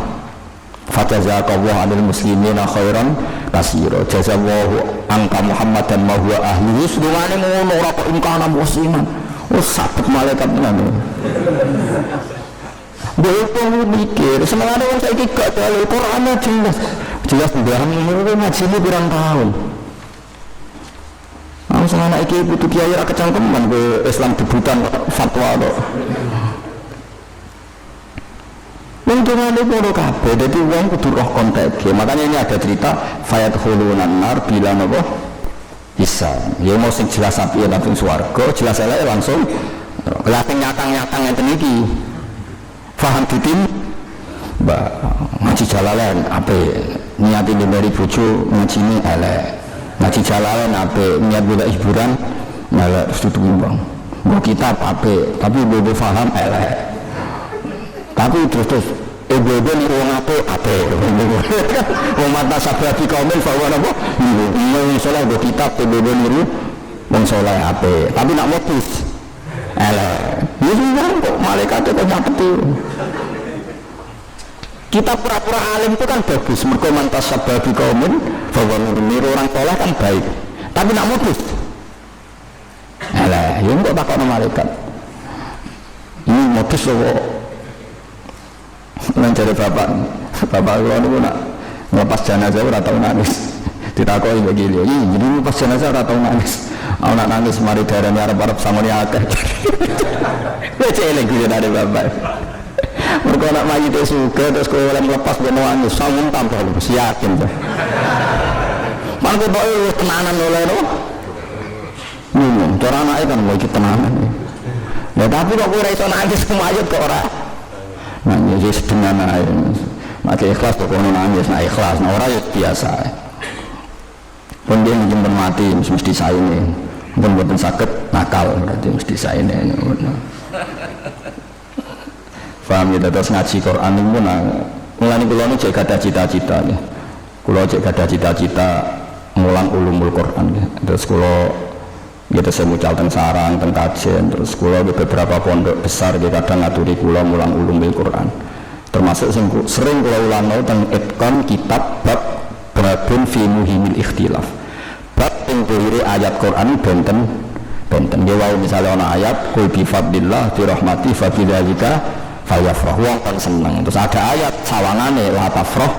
fajazakallahu anil muslimina khairan kasiro jazallahu angka Muhammadan ma huwa ahlihi. Sedungane ngono ora kok ingkana musliman. Oh sabet malaikat tenan. Bopo mikir, semangat orang saiki gak dalil Quran jelas paham ngono ngaji ini pirang tahun. Langsung anak iki butuh kiai ra kecangkeman ke Islam debutan fatwa kok. Untungane bodoh kabeh, dadi wong kudu roh konteke. Makanya ini ada cerita fayat khulunan nar bila napa bisa. Ya mau sing jelas api langsung swarga, jelas elek langsung. Lah sing nyatang-nyatang ngeten iki. Faham titim? Mbak ngaji Jalalain ape niati dari bojo ngajine elek. Ngaji Jalalain ape niat golek hiburan elek terus ditumbang. Mbok kitab ape tapi bobo paham elek. Tapi terus ego-ego nih wong ape wong mata sababi kaumil bahwa apa wong soleh gue kitab ego-ego niru wong soleh ape tapi nak modus elek ya kok malaikatnya kok nyapeti. Kita pura-pura alim itu kan bagus, mergo mantas sababi kaumil bahwa niru orang soleh kan baik, tapi nak modus elek ya kok takut malaikat ini modus loh. Mencari bapak gua niku nak ngelepas jenazah ora tau nangis. Ditakoki begini, jadi ngelepas jenazah ora tau nangis. Ana nangis mari darane arep-arep samone akeh. Wis elek iki dari bapak. Mergo nak mayite sugih terus kowe oleh melepas ben nangis sawung tambah yakin to. Mangko kok wis tenanan oleh lho. Cara anake kan mau iki tenanan. Ya tapi kok kowe ora iso nangis kemayut kok ora. Nangis dengan ae. Mati ikhlas kok ono nangis, nah ikhlas, nah ora ya biasa. Pun dia menjemput mati mesti saine. Pun boten saged nakal berarti mesti saine. Paham ya terus ngaji Quran niku nang mulane kula niku cek gadah cita-cita nggih. Kula cek gadah cita-cita ngulang ulumul Quran nggih. Terus kula gitu saya mucal teng sarang, teng kajen, terus kula beberapa pondok besar dia kadang ngaturi kula mulang ulumul Quran. Termasuk sering kula ulang teng Itqan kitab bab babun fi muhimil ikhtilaf. Bab yang beriri ayat Quran benten dia wau misalnya ana ayat qul bi fadlillah bi rahmati fa bidzalika fayafrahu kan seneng. Terus ada ayat sawangane la tafrah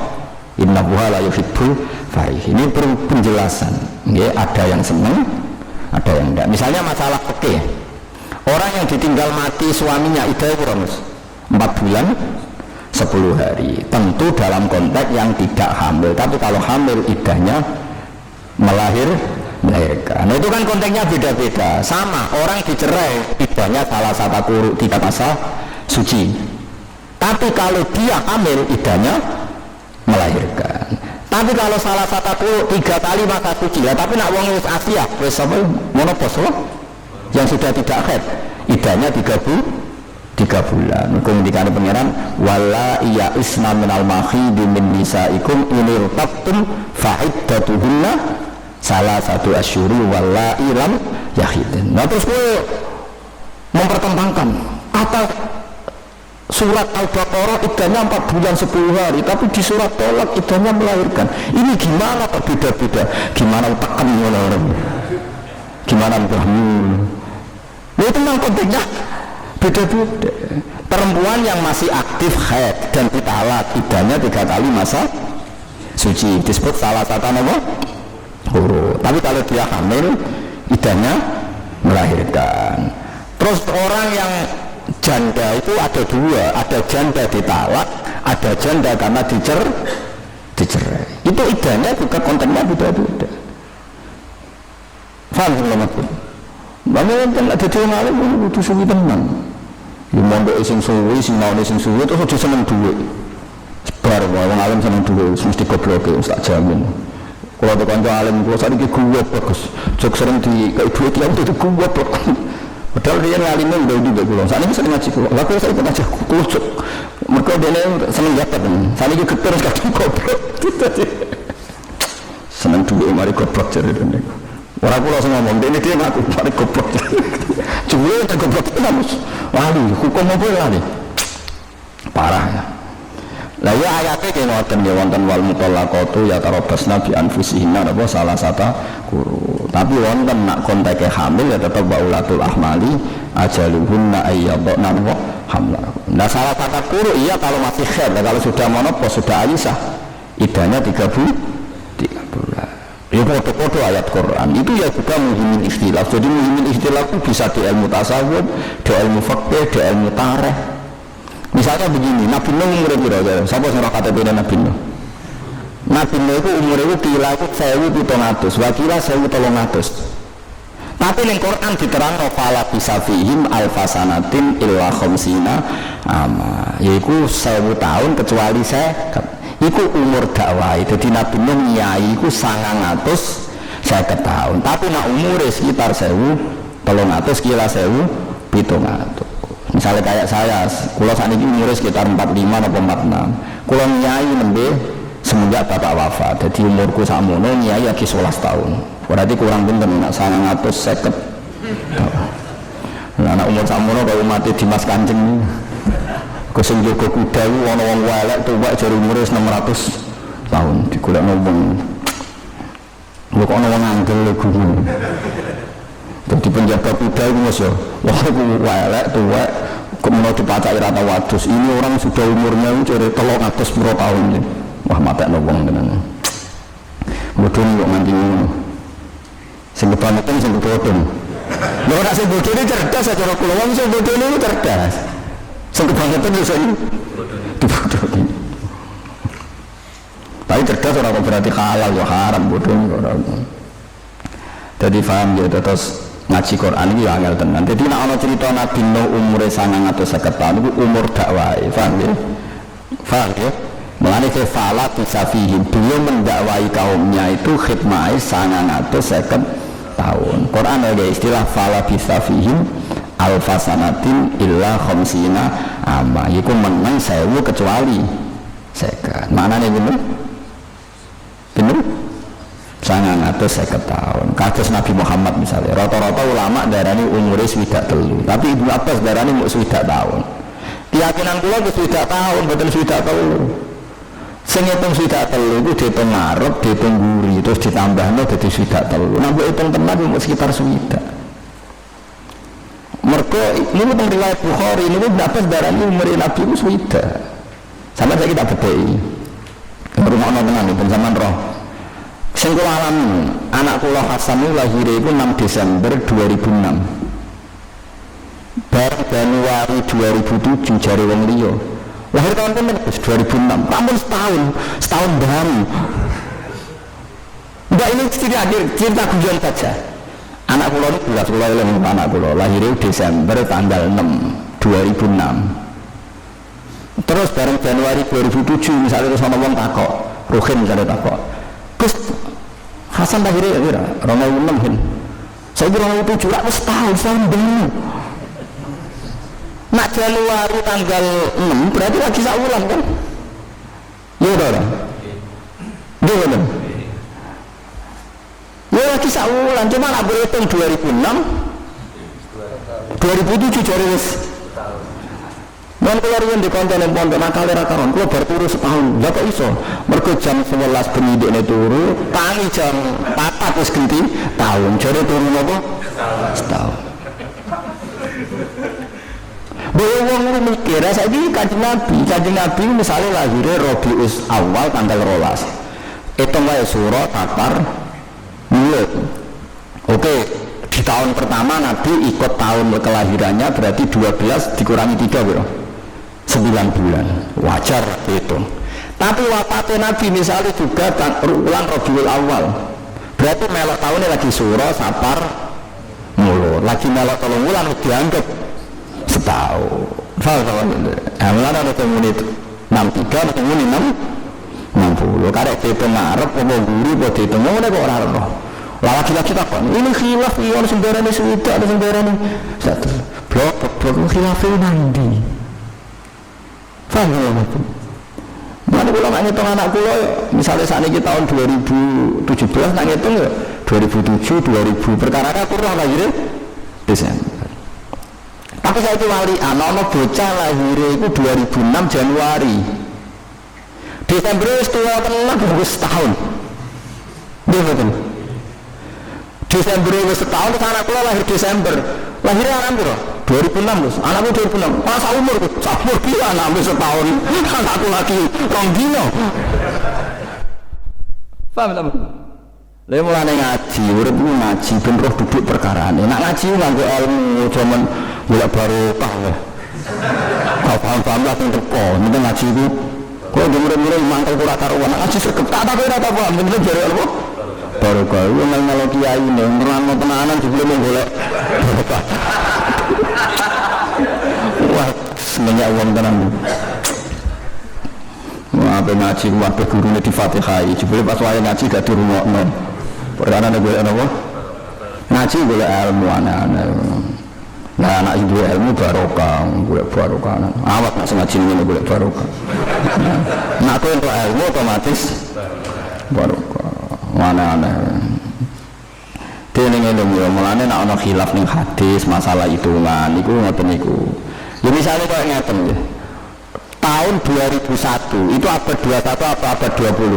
innahu la yuhibbul farih. Ini penjelasan. Nggih, ada yang seneng, ada yang enggak. Misalnya masalah fikih. Orang yang ditinggal mati suaminya iddah berapa? 4 bulan 10 hari. Tentu dalam konteks yang tidak hamil. Tapi kalau hamil iddahnya melahirkan. Nah itu kan konteksnya beda-beda. Sama orang dicerai iddahnya salah satu kuruk 3 masa suci. Tapi kalau dia hamil iddahnya melahirkan. Tapi kalau salah satu 3 kali masa suci ya, tapi nak wong wis Asia wis apa monopos yang sudah tidak haid iddahnya 3 bulan. Kemudian pangeran wala iya isna minal mahid min nisaikum inir tabtum fa'iddatuhunna salah satu asyuri wala ilam yahidin. Nah terus gue mempertentangkan atau surat Al-Baqarah iddahnya 4 bulan 10 hari, tapi di surat Tolak iddahnya melahirkan. Ini gimana kok beda-beda? Gimana tekan orang? Gimana Ibrahim? Ini tentang konteksnya beda-beda. Perempuan yang masih aktif haid dan talak iddahnya 3 kali masa suci disebut salah satu nama huruf. Tapi kalau dia hamil iddahnya melahirkan. Terus orang yang janda itu ada 2, ada janda ditalak, ada janda karena dicerai. Itu iddahnya juga kontennya beda-beda. Faham belum aku? Bangun kan ada dia malam itu suwi teman. Ya mondok sing suwi, sinaune sing suwi terus aja seneng dhuwit. Bar wong alim seneng dhuwit mesti gobloke wis tak jamin. Kalau ada kanca alim kula sakniki kuwat bagus. Jog sering di kayak dhuwit yang itu kuwat. Padahal dia ngalimin udah juga kula. Sakniki sering ngaji kula. Lah kula saya pernah aja kucuk. Mergo dene seneng jaket. Sakniki geter kadang goblok. Seneng dhuwit mari goblok jare dene. Ora kula sing ngomong dene dia ngaku mari goblok. Jumlah tak goblok itu harus wali hukum apa lali parah ya. Lah ya ayatnya kayak ngoten ya wonten wal mutallaqatu ya tarabbasna bi anfusihinna apa salah satu guru. Tapi wonten nak konteke hamil ya tetap baulatul ahmali ajaluhunna ayyadna wa hamla. Nah salah satu guru iya kalau masih haid, kalau sudah monopos sudah aisah iddahnya 3 bulan. Ya foto-foto ayat Quran itu ya juga muhimin ikhtilaf. Jadi muhimin ikhtilaf itu bisa di ilmu tasawuf, di ilmu fikih, di ilmu tarikh. Misalnya begini, Nabi Nuh umurnya berapa? Siapa yang KTP Nabi Nuh? Nabi Nuh itu umurnya kila itu 1.700, wakila 1.300. Tapi di Quran diterang fala bisa fihim alfasanatin illa khamsina ama. Yaitu 1000 tahun kecuali saya. Iku umur dakwah, jadi Nabi Nuh nyai iku 950 tahun. Tapi nak umure sekitar 1300 kila 1700. Misalnya kayak saya, kula sakniki umure sekitar 45 atau 46. Kula nyai nembe semenjak bapak wafat. Jadi umurku sakmono nyai lagi 11 tahun. Berarti kurang pinten nak 950 tahun. Nah, anak umur sakmono kalau mati Dimas Kanjeng. Kesing jogo kuda itu orang welek tuwek jari umurnya 600 tahun digolek ngomong lu kok orang ngandel lagi jadi penjaga kuda itu mas ya orang welek tuwek kemudian dipacai rata wadus ini orang sudah umurnya itu jari 300 tahun ini. Wah mata ngomong dengan bodoh kok nganti ini sing kebanyakan sing bodoh lu nak sing bodoh ini cerdas aja kalau orang sing bodoh ini cerdas. Sing kebangetan iso dibodohi. Tapi cerdas ora kok berarti halal ya haram bodoh ora. Jadi paham ya terus ngaji Quran iki ya angel tenan. Dadi nek ana cerita Nabi Nuh umure 950 tahun iku umur dakwahe, paham ya? Paham ya? Mulane ke fala tisafihim, beliau mendakwai kaumnya itu khidmah 950 tahun. Quran ada istilah fala tisafihim alfasanatin illa khamsina amma. Iku menang 1000 kecuali seket. Maknane bener? Bener? 950 tahun. Kados Nabi Muhammad misalnya, rata-rata ulama darani umure 3, tapi Ibnu Abbas darani mau 3 tahun. Keyakinan kula wis 3 tahun, mboten 3 tahun. Sing ngitung 3 itu dihitung ngarep, dihitung guri, terus ditambahno dadi 3. Nambah hitung tenan mau sekitar 3. Mergo ini teng riwayat Bukhari niku Ibnu Abbas darani umure Nabi ku 3. Sampai saya kita bedheki. Rumah ana tenan ben sampean roh. Sing kula alami, anak kula Hasan lahir itu 6 Desember 2006. Bareng Januari 2007 jare wong liya. Lahir tahun pinten? 2006. Rampun setahun baru. Enggak, ini cerita guyon saja. Anak kula niku jelas kula eling anak kula lahir Desember tanggal 6 2006. Terus bareng Januari 2007 misalnya terus ana wong takok, Rohin misalnya takok. Gus Hasan lahirnya ya kira 2006 kan saya kira 2007 rak setahun baru. Nak Januari tanggal 6 berarti lagi saulan kan ya udah dia bener ya lagi saulan cuma nak berhitung 2006 2007 jari wis dan keluar yang di konten yang pondok nakal era karon kalau baru turu setahun gak kok iso mereka jam 11 penyidiknya turu tangi jam 4 terus ganti tahun jadi turu apa? Setahun bahwa orang mikir saya ini kajian Nabi misalnya lahirnya Rabiul Awal tanggal 12 itu gak surah Tatar Milad. Oke, di tahun pertama Nabi ikut tahun kelahirannya berarti 12 dikurangi 3 bro 9 bulan, wajar itu. Tapi wafatnya Nabi misalnya juga ulang Rabiul Awal, berarti melok tahunnya lagi surah Safar mulu, lagi melok tolong bulan dianggap setahun. Mulai ada temuni 63, ada temuni 60. Karek dihitung ngarep, apa guru, apa dihitung mana kok orang-orang. Laki-laki tak kan, ini khilaf, ini sembarang ini sudah, ada sembarang ini satu blok khilafnya nanti. Faham kalau itu? Mana kalau nak ngitung anak pulau, misalnya saat ini tahun 2017, nak ngitung ya 2007, 2000, perkara aku kurang lahirnya Desember. Tapi saya itu wali, anak bocah lahirnya itu 2006 Januari. Desember itu telah bagus setahun. Dia betul. Desember itu setahun, anak pulau lahir Desember. Lahirnya anak pulau 2006 terus, anakku 2006, masa umur dia anakku setahun, anakku lagi ronggino. Paham tak? Lalu mulai ngaji, urip ngaji, ben roh duduk perkara ini. Nak ngaji nganggo ilmu, cuman bolak barokah lah. Kau paham lah tentang teko, ini ngaji itu. Kau denger-denger mantel kurang karuan, ngaji sergap, tak tahu tak paham, ini dari ilmu. Barokah, itu nang kiai ini, nerangno tenanan sebelum menggolek barokah. Wah, semenyak uang tenang. Wah, apa ngaji, waktu gurunya di Fatihai, sebelum pas wayang ngaji gak di rumah no. Perkara ada boleh apa? Ngaji boleh ilmu anak-anak. Nah, anak ibu ilmu barokah, boleh barokah. Awak nak ngaji ini boleh barokah. Nak tu untuk ilmu otomatis barokah. Anak-anak. Ini ya, mulanya nak ada khilaf nih hadis masalah hitungan itu ngoten niku. Ya misalnya kalau ngeten ya. Tahun 2001 itu abad 21 apa abad 20?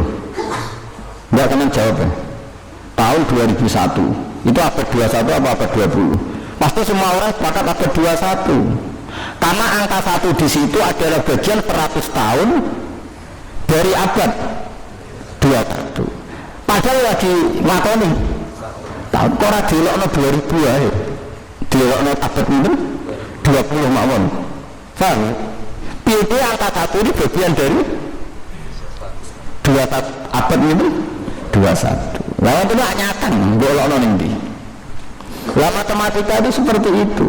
Enggak kena jawab ya. Tahun 2001 itu abad 21 apa abad 20? Pasti semua orang sepakat abad 21. Karena angka 1 di situ adalah bagian 100 tahun dari abad 21. Padahal lagi ngakoni tahun kora dilokno 2000 ya. Dilokno abad pinten? 20 mawon. Paham? Pilih angka 1 ini bagian dari 2 abad itu 21. Lawan itu nyatan, bolok nanti. Lah matematika itu seperti itu.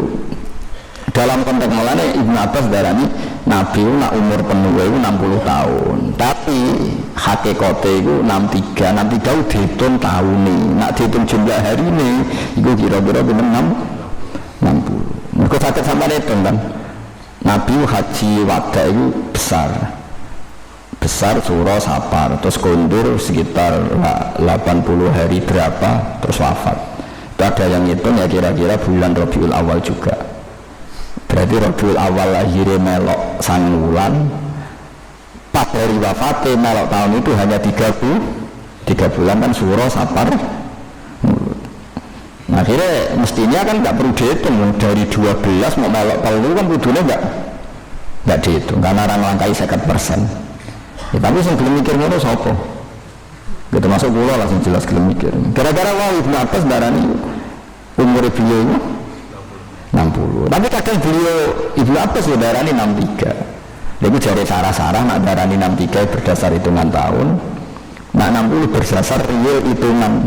Dalam konteks mulanya Ibnu Abbas darani Nabi nak umur penuh itu 60 tahun. Tapi hakikatnya itu 63 itu dihitung tahun nih. Nak dihitung jumlah hari ini itu kira-kira benar 60. Mereka sakit sampai hitung kan. Nabi haji wada itu besar surah Safar, terus kondur sekitar 80 hari berapa, terus wafat. Itu ada yang hitung ya kira-kira bulan Rabiul Awal juga. Berarti Rabiul Awal lahirnya melok sangulan, 4 hari wafatnya melok tahun itu hanya 3 bulan kan surah Safar. Nah, akhirnya mestinya kan nggak perlu dihitung dari 12 mau melok palu kan kudunya nggak dihitung karena orang langkai 50%. Ya, tapi yang belum mikir ngono sopo gitu masuk pulau langsung jelas belum mikir gara-gara Ibnu Abbas darani umur beliau itu 60 tapi kadang beliau Ibnu Abbas ya darani 63 jadi dari sarah-sarah nak darani 63 berdasar hitungan tahun nak 60 berdasar real hitungan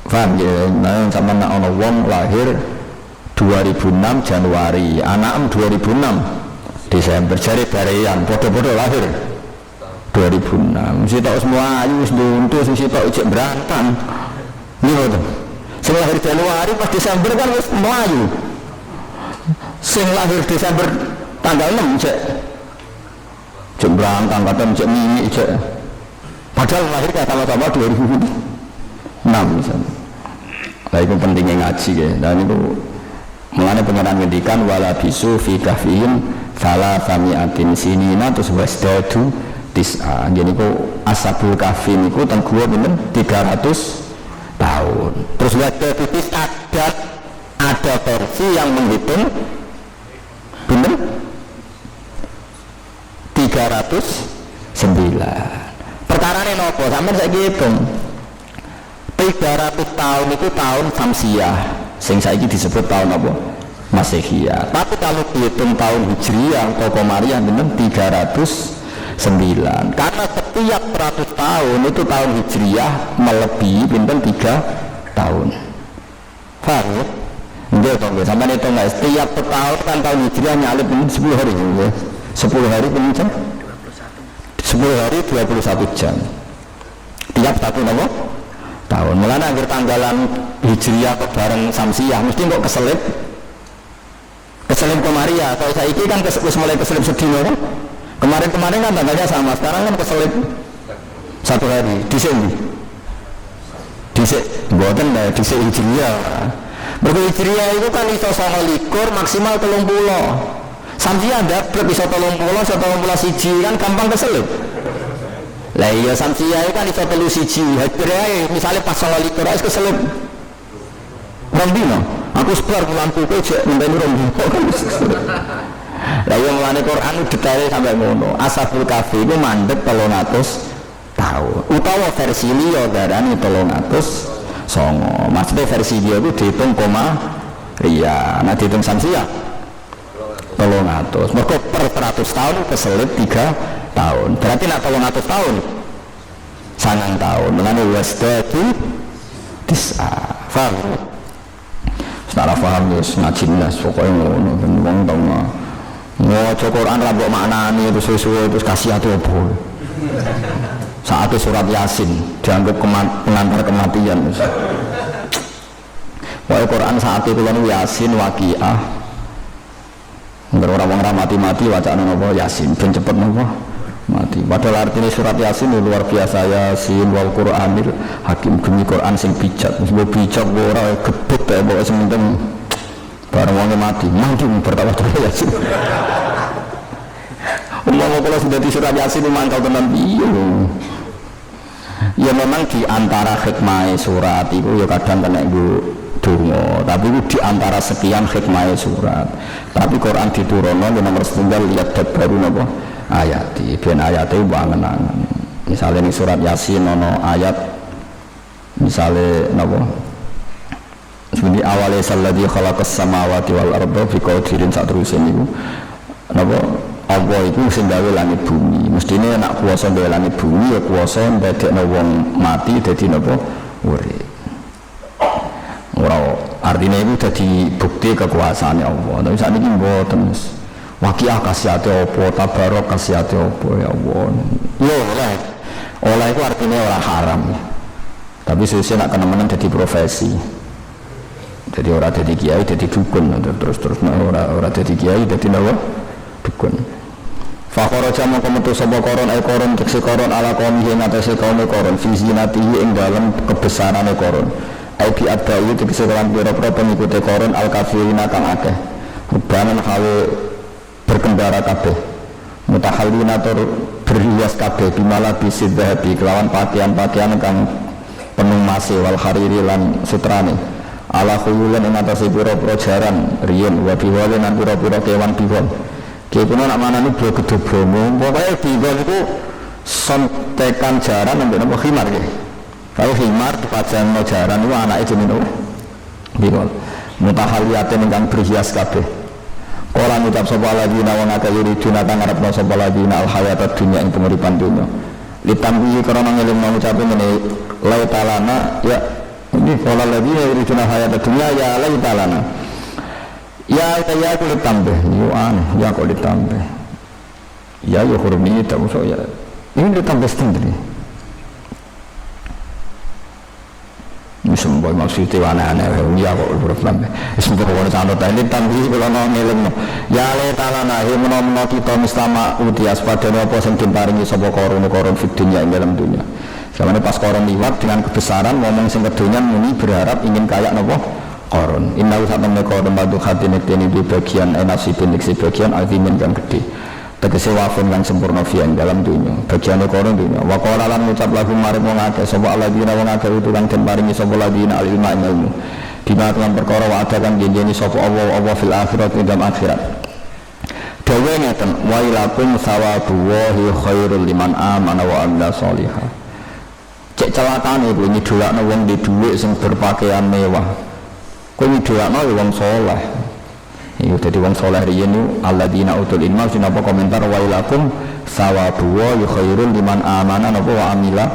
paham ya nah sama nak ono wong lahir 2006 Januari anak 2006 Desember jari barian bodoh-bodoh lahir 2006 mesti tahu semua ayu seduntus mesti tahu ijek berantan ini betul sing lahir Januari pas Desember kan wis melayu sing lahir Desember tanggal 6 ijek berantan kadang ijek mimi ijek padahal lahir kayak sama-sama 2006 misalnya nah itu pentingnya ngaji ya dan itu mulanya pengeran ngendikan wala bisu fi kahfihim salah samiatin sinina terus wasdadu tis'a jadi kok ashabul kahfi niku teng gua pinten 300 tahun terus wasdadu tis'a ada versi yang menghitung pinten 309 perkara ini nopo sampai saya hitung 300 tahun itu tahun Samsiah sing saiki disebut tahun apa? Masehiyah. Tapi kalau dihitung tahun Hijriah atau Komariah benar 309. Karena setiap 100 tahun itu tahun Hijriah melebihi benar 3 tahun. Paham ya? Enggak toh, sampai itu enggak setiap tahun kan tahun Hijriah nyalip 10 hari ya. 10 hari benar 10 hari 21 jam. Tiap satu apa? Tahun. Mulanya akhir tanggalan Hijriah ke bareng Samsiah mesti kok keselip Komaria. Kalau saya ini kan mulai keselip sedih kan? Kemarin kan tanggalnya sama, sekarang kan keselip 1 hari di sini buatan lah di Hijriah Hijriah itu kan iso 29 maksimal 30 Samsiah dapat iso 30 siji kan gampang keselip lah iya Samsiah itu kan iso 3 siji Hijriah misalnya pas 29 harus keselip Rambino aku sebar lampu kecek ngenteni rombong kan lah yang melani Quran detailnya sampai ngono ashabul kahfi itu mandek 300 tahun utawa versi liya darani 309 maksudnya versi dia itu dihitung koma ria nah dihitung Samsiah 300 mereka per 100 tahun keselip 3 tahun berarti nak 300 tahun 9 tahun melani wasdatu tis'a faham setelah paham ya ngaji nas pokoknya ngono wong tau ngaca Quran ra mbok maknani terus suwe terus kasih atuh apa saat surat Yasin dianggap pengantar kematian wae Quran saat itu kan Yasin Waqiah orang mati wacana napa Yasin ben cepet napa mati padahal artinya surat Yasin luar biasa Yasin wal Qur'anil hakim demi Quran sing bijak sebab bijak ora gebet ya bawa sementing bareng wong mati pertama Yasin kalau sudah di surat Yasin mangkal tenan piye ya memang di antara hikmah surat itu ya kadang kena donga tapi itu di antara sekian hikmah surat tapi Quran diturunno nomor setunggal lihat baru napa ayati ben ayate bangen-angen misalnya ini surat Yasin ono ayat misalnya napa Jadi awalnya salladzi khalaqas samawati wal arda bi qadirin sak terus niku napa Allah iku sing gawe langit bumi. Mestine nek kuwasa gawe langit bumi ya kuwasa ndadekno wong mati dadi napa urip. Ora artine iku dadi bukti kekuasaane Allah. Tapi sakniki mboten wis. Waqiah kasihate apa, tabarok kasihate apa ya Allah. Yo oleh. Oleh iku artine ora haram. Tapi sesuk nek kenemen dadi profesi. Jadi orang jadi kiai jadi dukun terus orang jadi kiai jadi nawa dukun. Fakharaja mongko metu sapa koron ay koron tekse koron ala kaum ing atase kaum koron fi zinatihi ing dalem kebesarane koron. Ai bi adai tekse lan pira-pira pengikute koron al kafirina kang akeh. Rubanan hawe berkendara kabeh. Mutahallina tur berhias kabeh bimala bisidhabi kelawan pakaian-pakaian kang penuh mase wal hariri lan sutrane. Ala khuyulan ing atase pira-pira jaran riyen wa biwalen lan pira-pira kewan biwon. Kepuna nak manani blo gedhe bromo, pokoke biwon iku sontekan jaran ambek napa khimar nggih. Kalau khimar dipajangno jaran iku anake jenenge biwon. Mutahaliyatin ingkang berhias kabeh. Ora ngucap sapa ladina wong akeh yuriduna kang ngarepno sapa ladina al hayatad dunya ing penguripan dunya. Litambi karena ngelingno ngucape ngene la ta'ala ya ini kalau lagi yuriduna hayatad dunya ya la ta'ala. Ya aku ditambah, ya kok ditambah. Ya huruf ini tak usah ya. Ini ditambah sendiri. Ini semua maksudnya aneh-aneh. Ya kok huruf tambah. Semua orang sangat ini tambah kalau nak ngeleng. Ya le talana he menawa kita mislama udias pada apa sing diparingi sapa koron fid dunya ing dalam dunia. Samane pas koron liwat dengan kebesaran ngomong sing kedonyan muni berharap ingin kayak napa? Koron. Inna usatamne koron badu hati nekteni di bagian nasibin diksi bagian azimin yang gede. Tegese wafun yang sempurna fian dalam dunia. Bagiannya koron dunia. Wa qala lan ngucap lagu maring wong akeh sapa alladzina wong akeh itu kang den paringi sapa alladzina ilma ilmu. Dina kelan perkara wa ada kang jenjeni sapa Allah fil akhirat ing dalam akhirat. Dawe ngeten wa ilakum sawabu wahi khairul liman amana wa amila sholihah. Cek celakane kuwi nyidolakno wong di dhuwit sing berpakaian mewah. Kowe nyidolakno wong saleh. Iku dadi wong saleh riyen niku alladzina utul ilma sinapa komentar wa ilakum sawabu wa khairul liman amana wa amila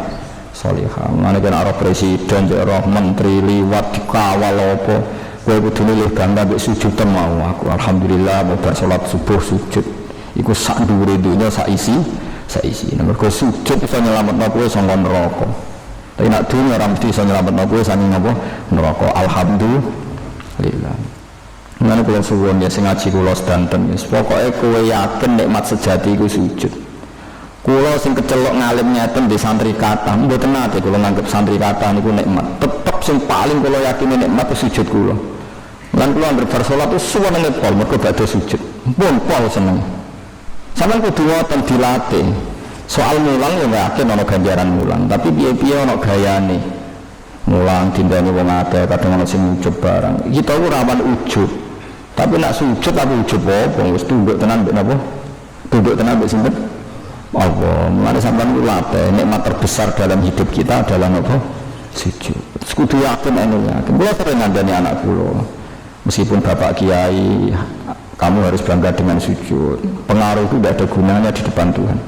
sholihah. Mane kan arep presiden cek roh menteri liwat dikawal apa kowe kudu luwih bangga mbek sujud mau aku alhamdulillah mau bar salat subuh sujud. Iku sak dhuwure dunya sak isi. Mergo sujud iso nyelametno kowe saka neraka. Tapi nak dunia ora mesti iso nyelametno kowe saking apa neraka. Alhamdulillah. Mana kula suwun ya sing ngaji kula sedanten wis pokoke kowe yakin nikmat sejati iku sujud. Kula sing kecelok ngalim ngeten di santri kathah mboten nate kula nganggep santri kathah niku nikmat. Tetep sing paling kula yakini nikmat itu sujud kula. Lan kula anggere bar salat itu suwenenge pol mergo badhe sujud. Pun pol seneng. Sampeyan kudu ngoten dilatih. Soal mulang ya yakin ana ganjaran mulang, tapi piye-piye ana gayane. Mulang dindane wong akeh kadang ana sing ujub barang. Kita ora rawan ujub. Tapi nak sujud apa ujub apa wis tunduk tenan mbek napa? Tunduk tenan mbek sinten? Allah. Mulane sampean latih nikmat terbesar dalam hidup kita adalah napa? Sujud. Kudu yakin yakin. Kula sering ngandani anak kula. Meskipun bapak kiai, kamu harus bangga dengan sujud. Pengaruh itu tidak ada gunanya di depan Tuhan.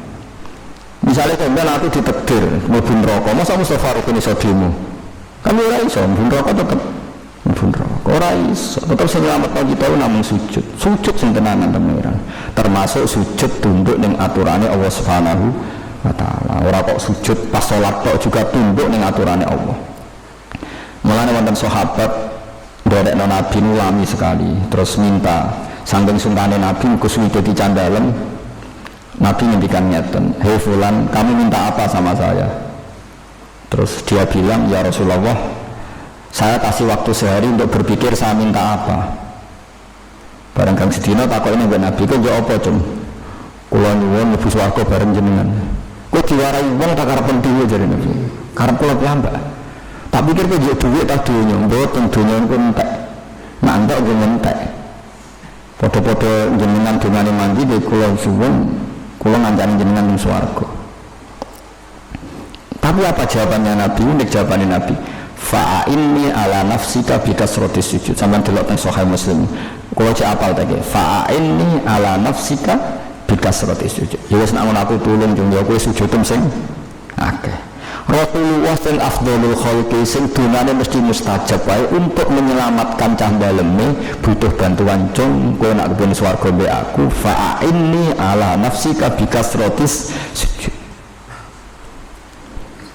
Misalnya sampean aku ditakdir mlebu neraka, masa Mustafa rukun iso demo. Kamu ora iso mlebu neraka tetep mlebu neraka. Ora iso, tetep sing nyelametno kita namung sujud. Sujud sing tenanan tenan. Termasuk sujud tunduk ning aturane Allah Subhanahu wa taala. Ora kok sujud pas salat tok juga tunduk ning aturane Allah. Mulane wonten sahabat ndherekno Nabi nulami sekali, terus minta saking sungkane Nabi Gusti dadi candalen. Nabi ngendikan ngeten, "Hei fulan, kamu minta apa sama saya?" Terus dia bilang, "Ya Rasulullah, saya kasih waktu sehari untuk berpikir saya minta apa." Barang kang sedina takoki nang Nabi, "Kok yo apa, Cung? Kula nyuwun mlebu swarga bareng jenengan." Kok diwarai wong tak karepen dhewe jare Nabi. Karep kula piyambak. Tak pikir kok yo dhuwit ta donya, mboten donya niku entek. Mantek kok entek. Padha-padha jenengan dongane mandi de kula suwun kula ngancani jenengan ning swarga. Tapi apa jawabannya Nabi? Unik jawabannya Nabi. fa'inni ala nafsika bikasrati sujud. Sampeyan delok teng Sahih Muslim. Kula cek apal tadi fa'inni ala nafsika bikasrati sujud. Ya wis nek aku tulung yo kowe sujudem sing akeh. Rasulullah sing afdhalul khalqi sing dunane mesti mustajab wae untuk menyelamatkan cah daleme butuh bantuan cung kowe nak kepengin swarga mbek aku fa'inni ala nafsika bikasratis sujud.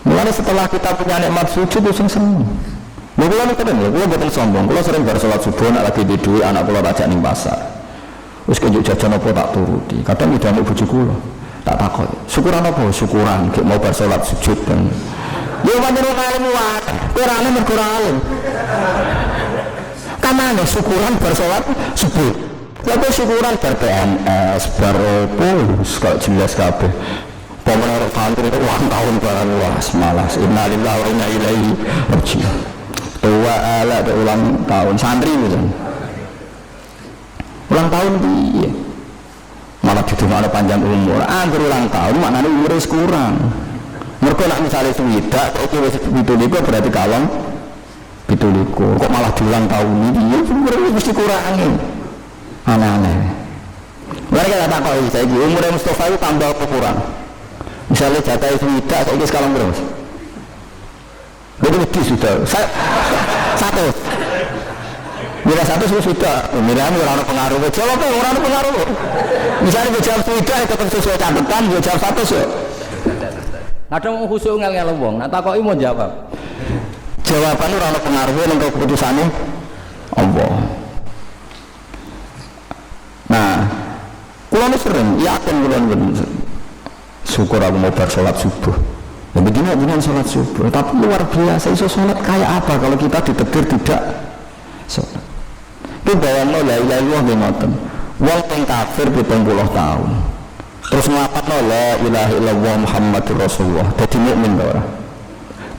Mulane setelah kita punya nikmat sujud itu sing seneng. Lha kula niku lho, kula mboten sombong. Kula sering bar salat subuh nak lagi di duwe anak kula ajak ning pasar. Wis kenjuk jajan apa tak turuti. Kadang idane bojo kula. Tak takut, syukuran apa? Syukuran, mau bar sholat sujud kan. Ya wajar orang alim wae, Qur'ane mergo alim. Kamane syukuran bar sholat subuh. Lalu syukuran bar PNS, bar polus, kalau jelas kabeh. Pemenang santri itu ulang tahun barang luas, malas. Innalillahi wa inna ilaihi raji'un. Tua ala ulang tahun santri gitu. Ulang tahun piye? Malah didongakno panjang umur. Berulang tahun maknane umure wis kurang. Mergo nek misale swidak iki wis 17 berarti kalong 17. Kok malah diulang tahun iki umure mesti kurangi. Aneh-aneh. Mereka tak tahu saiki umure Mustofa itu tambah apa kurang. Misalnya jatah swidak saiki sekarang berapa? Betul sudah. Satu. Mira satu sudah, mira orang pengaruh, jawab orang pengaruh. Misalnya jawab sudah tetap sesuai catatan, jawab satu sih. Kadang khusus ngel-ngel wong, nah takoki mau jawab. Jawaban orang pengaruhnya nengko keputusannya Allah. Nah, kula sering yakin kula syukur aku mau bersolat subuh. Ya begini sholat subuh, tapi luar biasa iso sholat kayak apa kalau kita ditegur tidak sholat. Itu bayangno la ilaha illallah ngoten. Wong teng kafir 70 tahun. Terus nglafatno la ilaha illallah Muhammadur Rasulullah. Dadi mukmin to ora?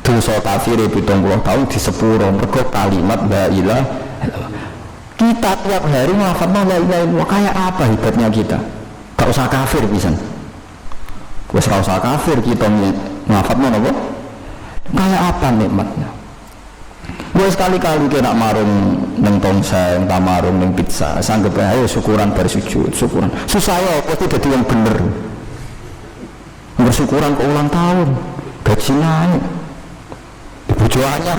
Dosa kafir 70 tahun di sepuro mergo kalimat la ilaha illallah. Kita tiap hari nglafatno la ilaha illallah kayak apa hebatnya kita? Gak usah kafir pisan. Wis ora usah kafir kita nglafatno napa? Kayak apa nikmatnya? Gue sekali-kali kena marung neng tongseng, tamarung neng pizza, sanggep ayo syukuran bersujud, syukuran. Susah ya, pasti jadi yang bener. Bersyukuran ke ulang tahun, gaji naik, dibujuannya.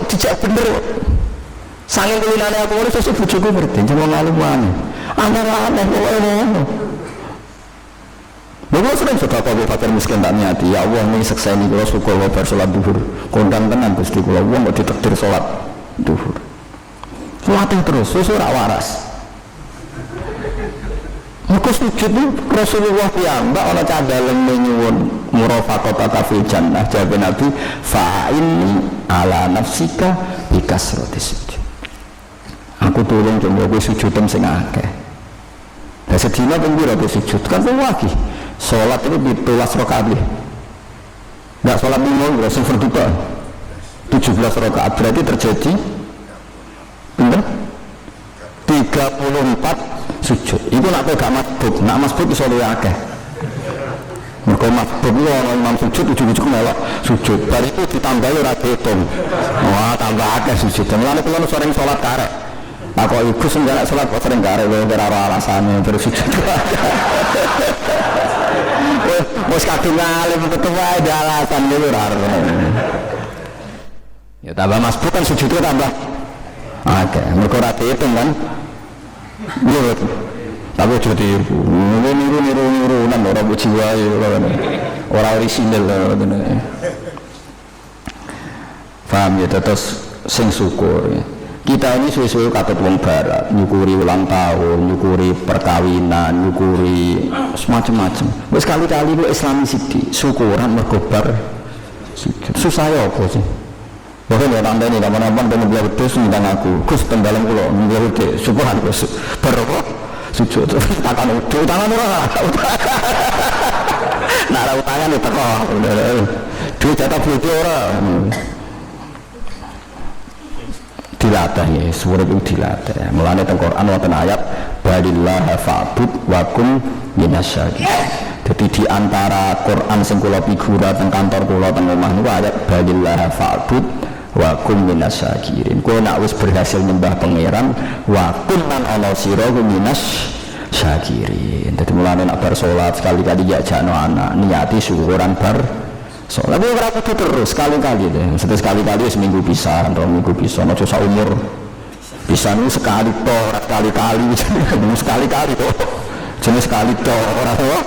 Dijak bener. Sanging kulinane aku ini sesuk bojoku ngerti, cuma ngaluman. Aneh-aneh kok. Lalu sering sudah kau fakir miskin tak niati, ya Allah ini sekseni kalau syukur kalau bersolat duhur, kondang tenan Gusti kalau Allah mau ditakdir solat duhur. Sholatnya terus, susu rak waras. Maka sujud itu Rasulullah piyambak ana cadaleng nyuwun murafaqata fil jannah jabe Nabi fa'inni ala nafsika bikasrati sujud. Aku tolong coba kowe sujudem sing akeh. Lah sedina ping pira kowe sujud kan lagi. Sholat itu 17 rakaat. Enggak sholat minggu, enggak sifar duka 17 rakaat berarti terjadi bener 34 sujud. Itu nak gak masbuk, nak masbuk iso luwih akeh. Mergo masbuk yo ana imam sujud ujug-ujug melok sujud. Bar itu ditambahi ora diitung. Wah, tambah akeh sujud. Mulane kula sering sholat karek. Nah kok iku sing gak sholat kok sering karek lho ora alasane terus sujud. Wes kadung alim tetep wae ada alasan dulu ora. Ya tambah masbuk kan sujudnya tambah. Oke, mergo ora diitung kan. Iya, tapi aja tiru. Niru nang ora buci wae ora orisinal ngono. Paham ya terus sing syukur. Kita ini suwe-suwe katut wong barat, nyukuri ulang tahun, nyukuri perkawinan, nyukuri semacam-macam. Wis kali-kali lu Islami sithik, syukuran mergo bar susah ya apa sih? Bahkan ya tanda ini kapan-kapan dan beliau wedhus ngundang aku, Gus teng dalem kula, beliau wedhus, syukuran Gus. Bar apa? Sujud takkan utangan ora. Nah, ora utangan itu kok. Duit jatah bojo ora. Dilatih ya, suara itu dilatih. Mulane teng Quran wonten ayat balillah fa'bud wa kum minasyakirin. Jadi di antara Quran sing kula figura teng kantor kula teng omah niku ayat balillah fa'bud wa kum minas syakirin. Kowe nek wis berhasil nyembah pangeran wa kun lan ana sira minas syakirin. Dadi mulane nek bar salat sekali-kali jakno anak niati syukuran bar salat. Tapi ora kudu terus sekali-kali deh. Sekali-kali seminggu pisan, 2 minggu pisan, aja sak umur. Pisan sekali toh, ora kali-kali. Sekali-kali toh. Jenis sekali toh, ora toh.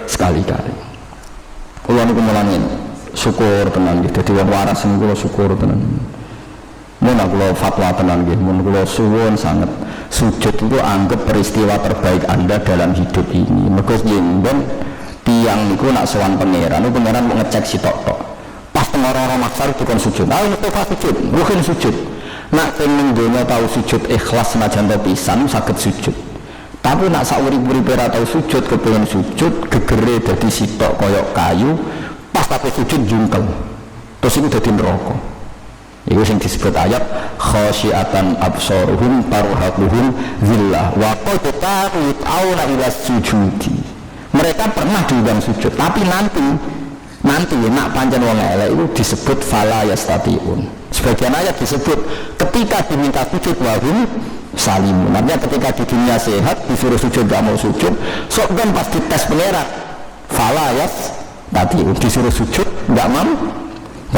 Sekali-kali. Kula niku mulane syukur tenan nggih. Dadi wong waras niku kula syukur tenan. Mun kula fatwa tenan nggih, mun kula suwun sanget sujud itu anggap peristiwa terbaik Anda dalam hidup ini. Mergo yen tiang niku nak sowan pangeran mau ngecek si tok-tok. Pas tengoro-oro maksar dikon sujud. Ayo Mustafa sujud, ruhin sujud. Nak pengen donya tau sujud ikhlas senajan pisan saged sujud. Tapi nak sauri-uripe ora tau sujud, kepengin sujud gegere dadi sitok koyok kayu, pas tapi sujud jungkel. Terus itu dadi neraka. Iku sing disebut ayat khasyiatan absaruhum tarhaquhum zillah wa qad ta'awna ila sujudi. Mereka pernah diundang sujud, tapi nanti nak pancen wong elek itu disebut fala yastatiun. Sebagian ayat disebut ketika diminta sujud wahum salimun. Artinya ketika di dunia sehat disuruh sujud gak mau sujud, sok kan pas dites pangeran fala yastatiun, disuruh sujud gak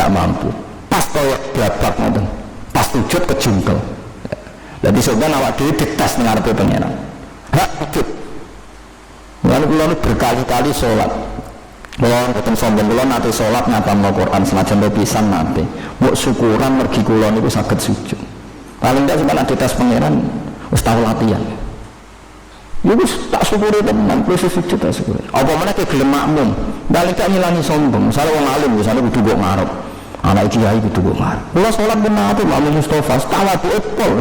mampu. Pas koyok babak ngoten. Pas sujud kejungkel. Jadi sebenarnya awak dhewe dites ning ngarepe pangeran. Hak sujud. Lalu kula berkali-kali sholat. Kula boten sombong, kula nate sholat ngatamno Quran senajan pisan nate. Mbok syukuran mergi kula niku saged sujud. Paling ndak sampeyan dites pangeran wis tau latihan. Ya wis tak syukuri tenan, wis sujud tak syukur. Apa meneh ke gelem makmum. Balik tak ngilangi sombong. Misale wong alim misale kudu mbok ngarep. Anak kiai kudu mbok ngarep. Kula sholat benar ate makmum Mustofa, tawadhu pol.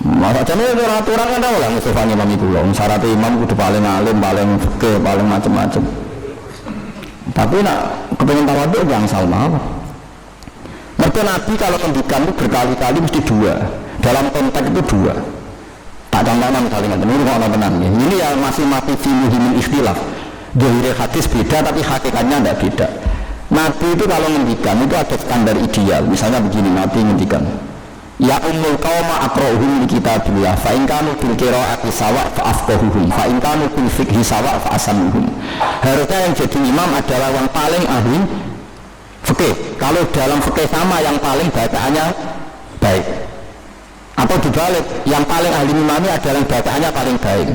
Masa jane aturan kan tau lah Mustafa imam itu loh. Syarat imam kudu paling alim, paling fikih, paling macam-macam. Tapi nak kepengen tawadhu yang salah. Mereka Nabi kalau ngendikan itu berkali-kali mesti 2. Dalam konteks itu 2. Tak contohnya misalnya ini kalau tenang ya. Ini yang masih mati filuhimin ikhtilaf. Zahir hadis beda tapi hakikatnya tidak beda. Nabi itu kalau ngendikan itu ada standar ideal. Misalnya begini, Nabi ngendikan ya ummul qauma aqra'uhum li kitabillah fa in kanu fil qira'ati sawa' fa afqahuhum fa in kanu fil fiqhi sawa' fa asanuhum. Harusnya yang jadi imam adalah yang paling ahli fikih. Kalau dalam fikih sama yang paling bacaannya baik. Atau dibalik, yang paling ahli imami adalah yang bacaannya paling baik.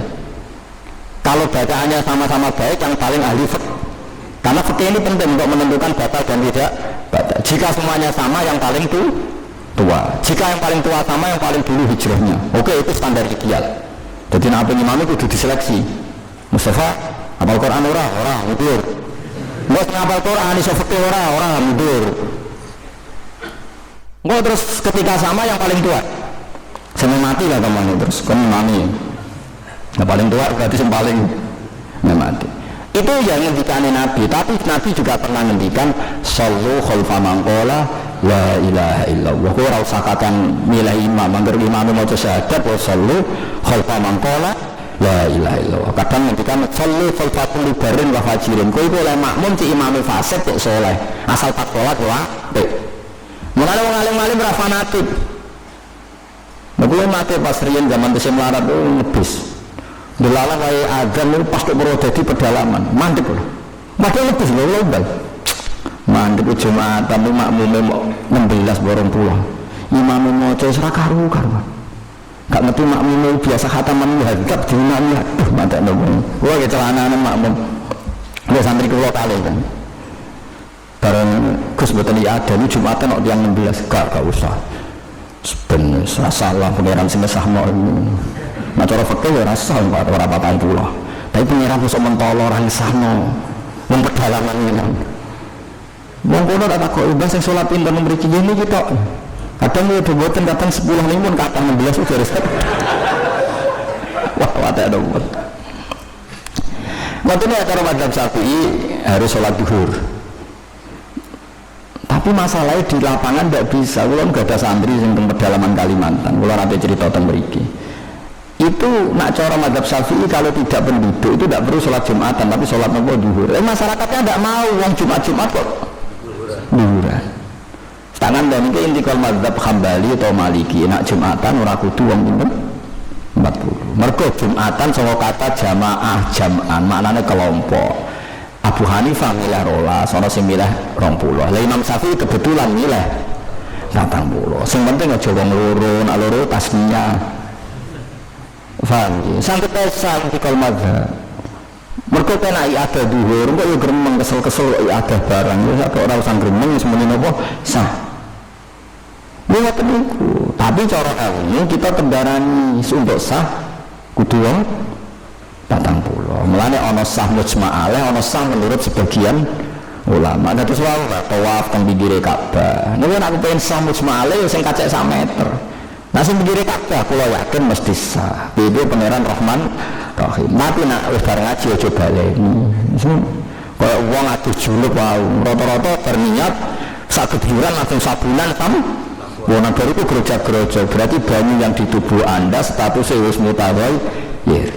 Kalau bacaannya sama-sama baik, yang paling ahli fikih. Karena fikih ini penting untuk menentukan batal dan tidak batal. Jika semuanya sama, yang paling tua. Jika yang paling tua sama yang paling dulu hijrahnya, oke itu standar ideal. Jadi nabi imam itu diseleksi. Mustafa hafal Quran orang mundur. Nggak hafal Quran iso fikih orang mundur. Nggak terus ketika sama yang paling tua. Sampai mati lah kamu terus kan imami. Yang paling tua berarti yang paling mati. Itu yang ngendikan Nabi, tapi Nabi juga pernah ngendikan sallu khalfa man qala la ilaha illallah. Kowe ora usah kakang milih imam, angger imam maca syahadat wa sallu khalfa man qala la ilaha illallah. Kadang ngendikan sallu khalfa kulli barrin wa fajirin. Kowe iku oleh makmum ci imame fasik kok saleh. Asal tak salat wae apik. Mulane wong alim-alim ora fanatik. Nek mate pas riyen zaman tesih melarat nebis. Delalah wae azan itu pas tok dadi pedalaman, mandek lho. Padahal lebih lombal. Mandek Jumatan itu makmume 16 borong pulang. Imam maca ora karu-karuan. Gak ngerti makmume biasa khataman hadap diunani aduh mantek nopo. Kuwi ge celanane makmum. Wis santri kula kalih kan. Bareng Gus mboten ada ini Jumatan kok tiyang 16 gak usah. Ben salah pangeran sing sahno. Nah cara fikih ora sah ora papan pula. Tapi pangeran iso mentolo ora sahno. Wong pedalaman ngene. Wong kono tak takoki mbah sing salat pinten mriki ngene iki tok. Kadang yo mboten datang 10 pun kadang 16 udah resep. Wah, wadah dong. Makanya cara madzhab Syafi'i harus sholat duhur. Tapi masalahnya di lapangan tidak bisa. Kalau nggak ada santri yang di pedalaman Kalimantan, kalau nanti cerita tentang mereka. itu nak cara madzhab Syafi'i kalau tidak penduduk itu tidak perlu sholat Jumatan tapi sholat nopo duhur. Masyarakatnya tidak mau uang Jumat kok duhuran. Sedangkan dan ini intikal madzhab Hambali atau Maliki nak Jumatan ora kudu wong pinten 40. Mergo Jumatan saka kata jamaah jam'an maknane kelompok. Abu Hanifah milih rola, sono sing milih 20. Lah Imam Syafi'i kebetulan milih 40. Sing penting aja wong loro, nak loro tasmiyah. Faham ya? Sampai pesan di kalmadha mereka kena ada duhur mereka ya gremeng kesel-kesel ada barang ya kok orang usah gremeng semuanya apa sah ini gak terlalu tapi cara ilmu kita kendarani untuk sah kudu wong 40 mulanya ono sah mujma'aleh ono sah menurut sebagian ulama ada sesuatu tawaf teng pinggire Ka'bah ini aku pengen sah mujma'aleh yang kacek 1 meter. Nah sing pinggire Ka'bah kula yakin mesti sah. Piye pangeran Rahman Rahim. Tapi nak wis bareng ngaji aja baleni. Kaya wong atuh juluk wae. Rata-rata berniat sak kebiuran langsung sabunan tam. Wong nang bariku geroja-geroja berarti banyu yang di tubuh Anda statusnya wis mutaghayyir.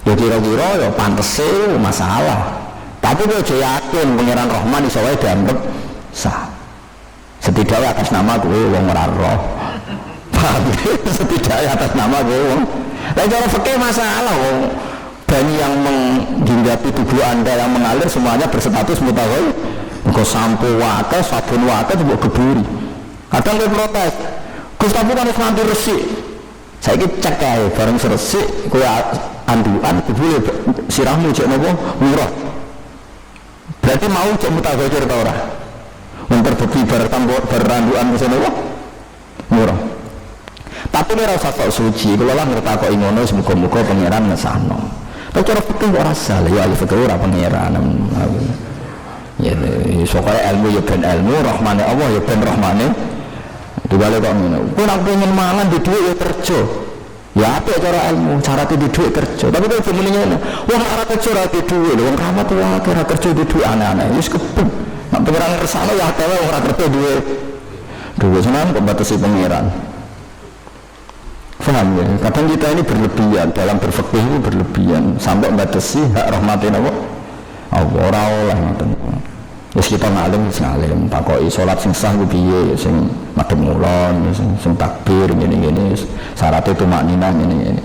Ya kira-kira ya pantese masalah. Tapi kok aja yakin pangeran Rahman iso wae dianggap sah. Setidaknya atas nama kowe wong ora roh. Setidaknya atas nama gue dan cara fikih masalah banyu yang menghinggapi tubuh anda yang mengalir semuanya berstatus mutaghayyir engkau sampo wake, sabun wake juga geburi kadang gue protes Gus tapi kan nanti resik saya ini cek aja bareng seresik gue anduan geburi sirahmu cek nopo murah berarti mau cek mutaghayyir atau orang memperbukti beranduan misalnya murah. Tapi ini rasa sok suci, kalau lah ngerti ngono semoga-moga pangeran ngesahno. Tapi cara fikih ora salah, ya alif fikih ora pangeran. Ya, soalnya ilmu ya ben ilmu, rahmane Allah ya ben rahmane. Dibalik kok ngono. Kowe nak pengen mangan di dhuwit ya kerja. Ya apik cara ilmu, cara di dhuwit kerja. Tapi kok jemene ngono. Wong ora kerja ora di dhuwit, wong ramat wae ora kerja di dhuwit aneh-aneh. Wis kebun. Nak pangeran ngersane ya akeh ora kerja dhuwit. Dhuwit seneng kok batasi pangeran. Paham ya? Kadang kita ini berlebihan dalam berfikih itu berlebihan sampai membatasi hak rahmatin Allah ora oleh ngoten. Wis kita ngalim takoki salat sing sah ku piye sing madhep ngulon sing takbir ngene-ngene syaratnya itu makninah ngene-ngene.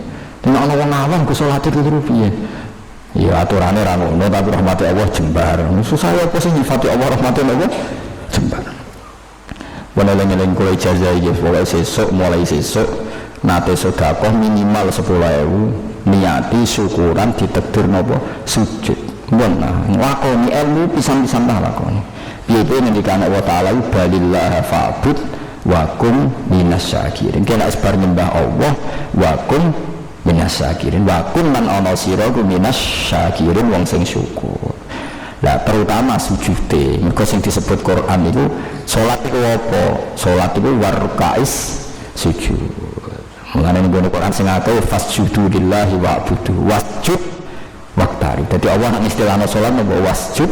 Nek ana wong awam ku salat itu piye? Ya aturane ra ngono tapi rahmati Allah jembar. Susah apa sing nyifati Allah rahmatin Allah jembar. Waneleng-eleng kowe ijazah iki mulai sesuk nate sedekah minimal 10.000 niati syukuran ditakdir napa sujud mun nglakoni ilmu pisan-pisan tak lakoni piye-piye ngendika Allah taala balillah fa'bud wa kum minasyakirin kena isbar nyembah Allah wa kum minasyakirin wa kum man ana sira ku minasyakirin wong sing syukur. Lah terutama sujude mergo sing disebut Quran itu salat iku apa? Salat iku warukais sujud. Mengenai ini Quran sing akeh fasjudu lillahi wa'budu wasjud waqtari. Jadi Allah nang istilahna salat nopo wasjud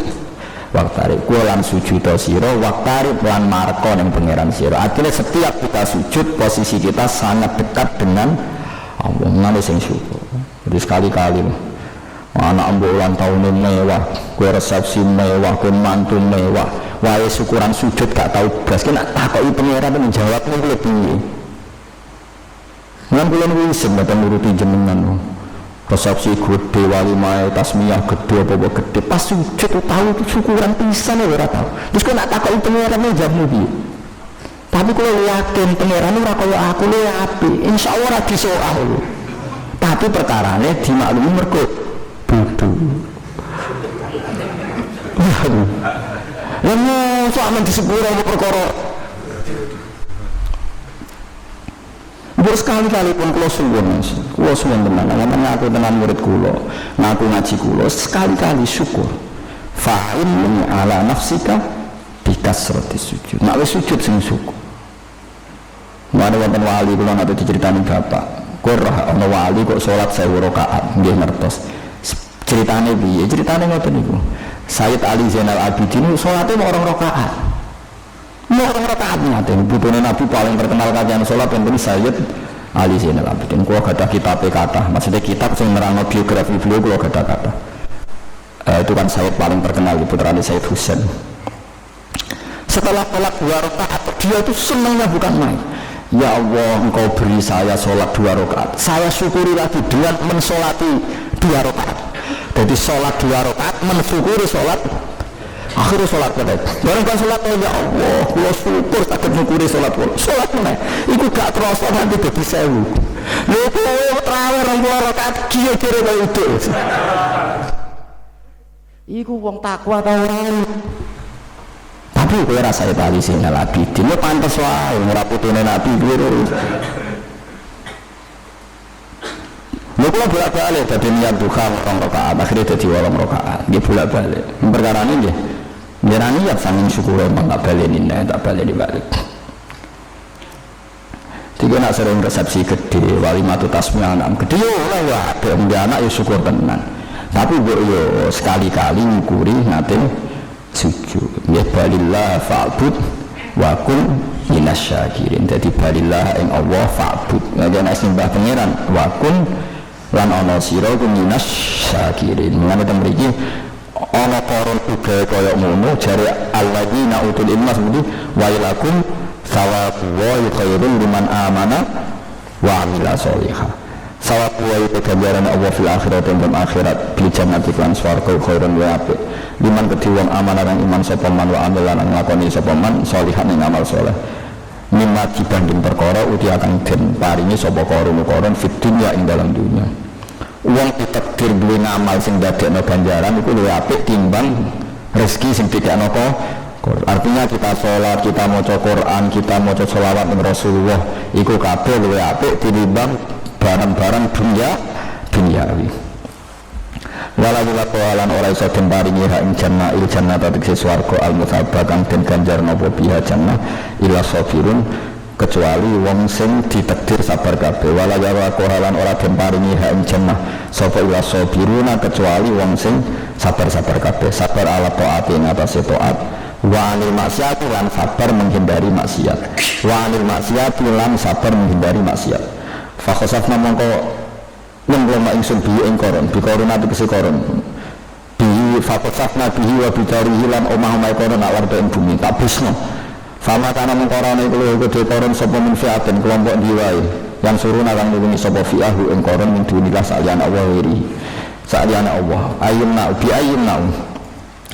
waqtari. Kuwi lan sujud sira waqtari lan marko ning pangeran sira. Artinya setiap kita sujud posisi kita sangat dekat dengan Allah. Ngene sing syukur. Jadi sekali-kali anak ambo ulang tahun mewah, kue resepsi mewah, kue mantu mewah, wae syukuran sujud gak tahu blas. Kena takoki pangeran menjawabnya kuwi piye? Ngan kula niku isin mboten nuruti jenengan. Resepsi gede walimah tasmiyah gede apa gede pas sujud tahu syukuran pisan ora tahu. Terus kok nak takoki pangeran jawabmu piye? Tapi kula yakin pangeran ora kaya aku le apik. Insyaallah ora disoal. Tapi perkarane dimaklumi mergo bodoh. Lha sok amen disepuro perkara. Buat sekali-kali pun kulo suwun tenan, ngaku tenan murid kulo, ngaku ngaji kulo, sekali-kali syukur. Fa'in ala nafsika bikasrati sujud. Nak wis sujud sing syukur. Mana wonten wali kulo nate diceritani bapak. Kowe roh ana wali kok salat 1000 rakaat, nggih ngertos. Ceritane piye? Ceritane ngoten niku. Sayyid Ali Zainal Abidin salate mau 2 rakaat. Mau 2 rakaat ngaten, putune Nabi paling terkenal kajian salat enten Sayyid Ali Zainal Abidin. Kula gadah kitab kata, maksudnya kitab sing nerangno biografi beliau kula gadah kata. Itu kan Sayyid paling terkenal, putrane Sayyid Husain. Setelah sholat 2 rakaat, dia itu senangnya bukan main. Ya Allah, engkau beri saya sholat 2 rakaat. Saya syukuri lagi dengan mensolati 2 rakaat. Jadi sholat 2 rakaat, mensyukuri sholat. Akhirnya sholat pada barang kan sholat, ya Allah, kula syukur tak syukuri sholat kula. Sholat mana? Iku gak terasa nanti jadi 1000. Lho kowe traweh 2 rakaat kira-kira kaya itu. Iku wong takwa ta ora? Tapi kowe rasa Ali Zainal Abidin yo pantes wae ora putune Nabi dhewe. Lha kula bolak-balik dadi niat duha 2 rakaat, akhire dadi 8 rakaat. Nggih bolak-balik. Perkarane nggih. Ngira niat saking syukur emang tak baleni nek tak baleni balik. Tiga nak sering resepsi gede, walimatu tasmiyah anak gede yo lah ya, apik anak yo syukur tenan. Tapi yo sekali-kali ngukuri nate sujud. Ya balillah fa'bud wa kun minasyakirin. Jadi balillah ing Allah fa'bud. Nek ana sembah pangeran wa kun lan ana sira ku minasyakirin. Mengene teng mriki ana koron uga kaya ngono jare alladzina utul ilma seperti wailakum sawabu wa khairun liman amana wa amila sholihah. Sawabu wa itu ganjaran Allah fil akhirat dan dalam akhirat bil jannati lan swarga khairun wa apik liman kedhi wong amanah lan iman sapa man wa amil lan nglakoni sapa man sholihan ing amal saleh mimma dibanding perkara uti akan den paringi sapa koron fit dunya ing dalam dunia. Uang ditakdir duwe ngamal sing dadekno ganjaran iku luwih apik timbang rezeki sing didekno Quran. Artinya kita sholat, kita maca Quran, kita maca sholawat ning Rasulullah iku kabeh luwih apik tinimbang barang-barang duniawi. Wala qawalan ora iso den paringi hak ing jannah il jannah tegese swarga al mutsabba kang den ganjar napa biha jannah ila sabirun kecuali wong sing ditakdir sabar kabeh. Wala qawalan ora den paringi hak ing jannah sapa ila sabiruna kecuali wong sing sabar-sabar kabeh, sabar ala taat ing atase taat. Wa anil maksiat lan sabar menghindari maksiat. Wa anil maksiat lan sabar menghindari maksiat. Fa khosafna mongko nembang ingsun bi ing koron bi korona tegese koron bi fakosafna bihi wa bidarihi lan omah-omah koron nak warta ing bumi tak bisno fama kana mengkorone kulo gede koron sapa min fiaten kelompok diwai yang suruh narang nulungi sapa fiahu ing koron min dunilah saliyana Allah wiri saliyana Allah ayyamna bi ayyamna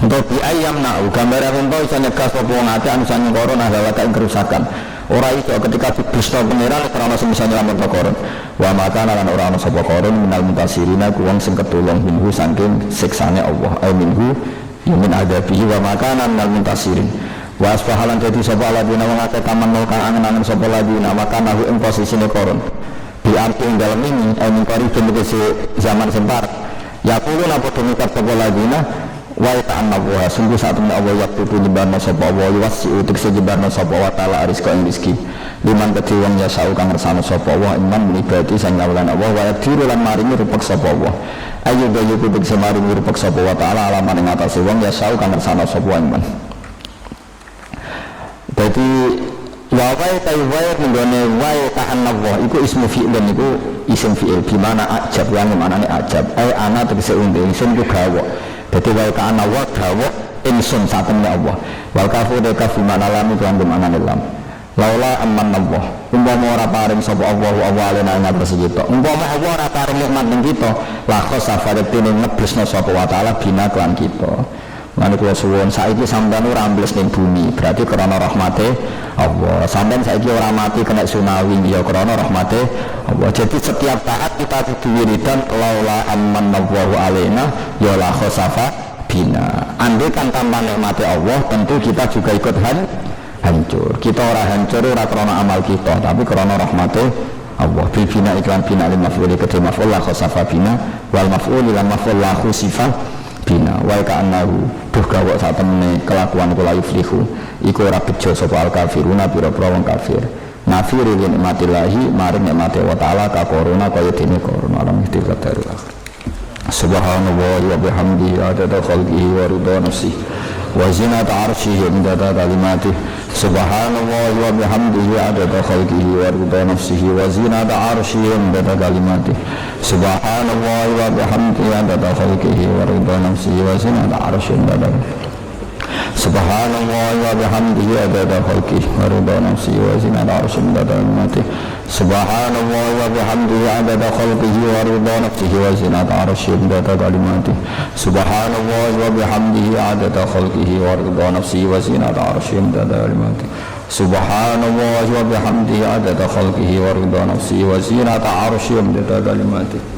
untuk bi ayyamna gambar ento iso nyegah sapa wong ate anu sange koron adalah kain kerusakan. Ora itu ketika bisno pengiran karena semisal nyelamat koron wa maka lan ora ana sapa koron minal mutasirina ku wong sing ketulung minhu saking siksane Allah minhu min adabihi wa maka minal mutasirin wa asfahalan jadi sapa ladina wong akeh taman kang angen-angen sapa ladina maka nahu ing posisine koron di arti ing dalem ini min qaribun tegese zaman sempar ya kulo napa demikat sapa ladina wa ta'anna wa sungguh saat menawa Allah yaktu nyebarno sapa wa wasi'u tegese nyebarno sapa wa ta'ala rizqa ing rezeki liman kedhi wong ya sau kang ngersano sapa wa iman menibati sang ngawalan Allah wa yadiru lan maringi rupek sapa wa ayo bayu kudu maringi rupek sapa wa ta'ala alaman ing atase wong ya sau kang ngersano sapa iman. Dadi wa wae menggone wae ta'anna wa iku ismu fi'il iku isim fi'il di mana ajab yang manane ajab ana tegese unde isim ku gawa. Jadi wal ka'ana wa gawa insun satemnya Allah wal kafu de kafu mana lam itu andum anan lam laula amman Allah umpama ora paring sapa Allah awalena ngatos kita umpama Allah ora paring nikmat ning kita la khosafaretine ngeblesno sapa wa taala bina kelan kita. Lan kula suwun saiki sampeyan ora ambles ning bumi berarti krana rahmate Allah. Sampeyan saiki ora mati kena tsunami ya krana rahmate Allah. Jadi setiap saat kita kudu wiridan laula amman Allahu alaina ya la khosafa bina. Andai kan tanpa nikmate Allah tentu kita juga ikut hancur. Kita ora hancur ora krana amal kita tapi krana rahmate Allah. Bina iklan bina lil maf'ul kedhe maf'ul la khosafa bina wal maf'ul lan maf'ul la khosifa bina wa ka'annahu duh gawok sak temene kelakuan kula yuflihu iku ora bejo sapa al kafiruna pira-pira wong kafir nafiru li nikmatillahi maring nikmate wa ta'ala ka korona kaya dene korona alam istiqadarul akhir subhanallah wa bihamdihi adada khalqihi wa ridha nafsihi wa zinata arsyihi wa midada kalimatihi Subhanallah wa bihamdihi adada khalqihi wa ridha nafsihi wa zinata arsyihi wa midada kalimatihi. Subhanallah wa bihamdihi adada khalqihi wa ridha nafsihi wa zinata arsyihi wa midada Subhanallah wa bihamdihi adada khalqihi wa ridha nafsihi wa zinata arsyihi wa midada kalimatihi. Subhanallah wa bihamdihi adada khalqihi wa ridha nafsihi wa zinata arsyihi wa midada kalimatihi. Subhanallah wa bihamdihi adada khalqihi wa ridha nafsihi wa zinata arsyihi wa midada kalimatihi. Subhanallah wa bihamdihi adada khalqihi wa ridha nafsihi wa zinata arsyihi wa midada kalimatihi.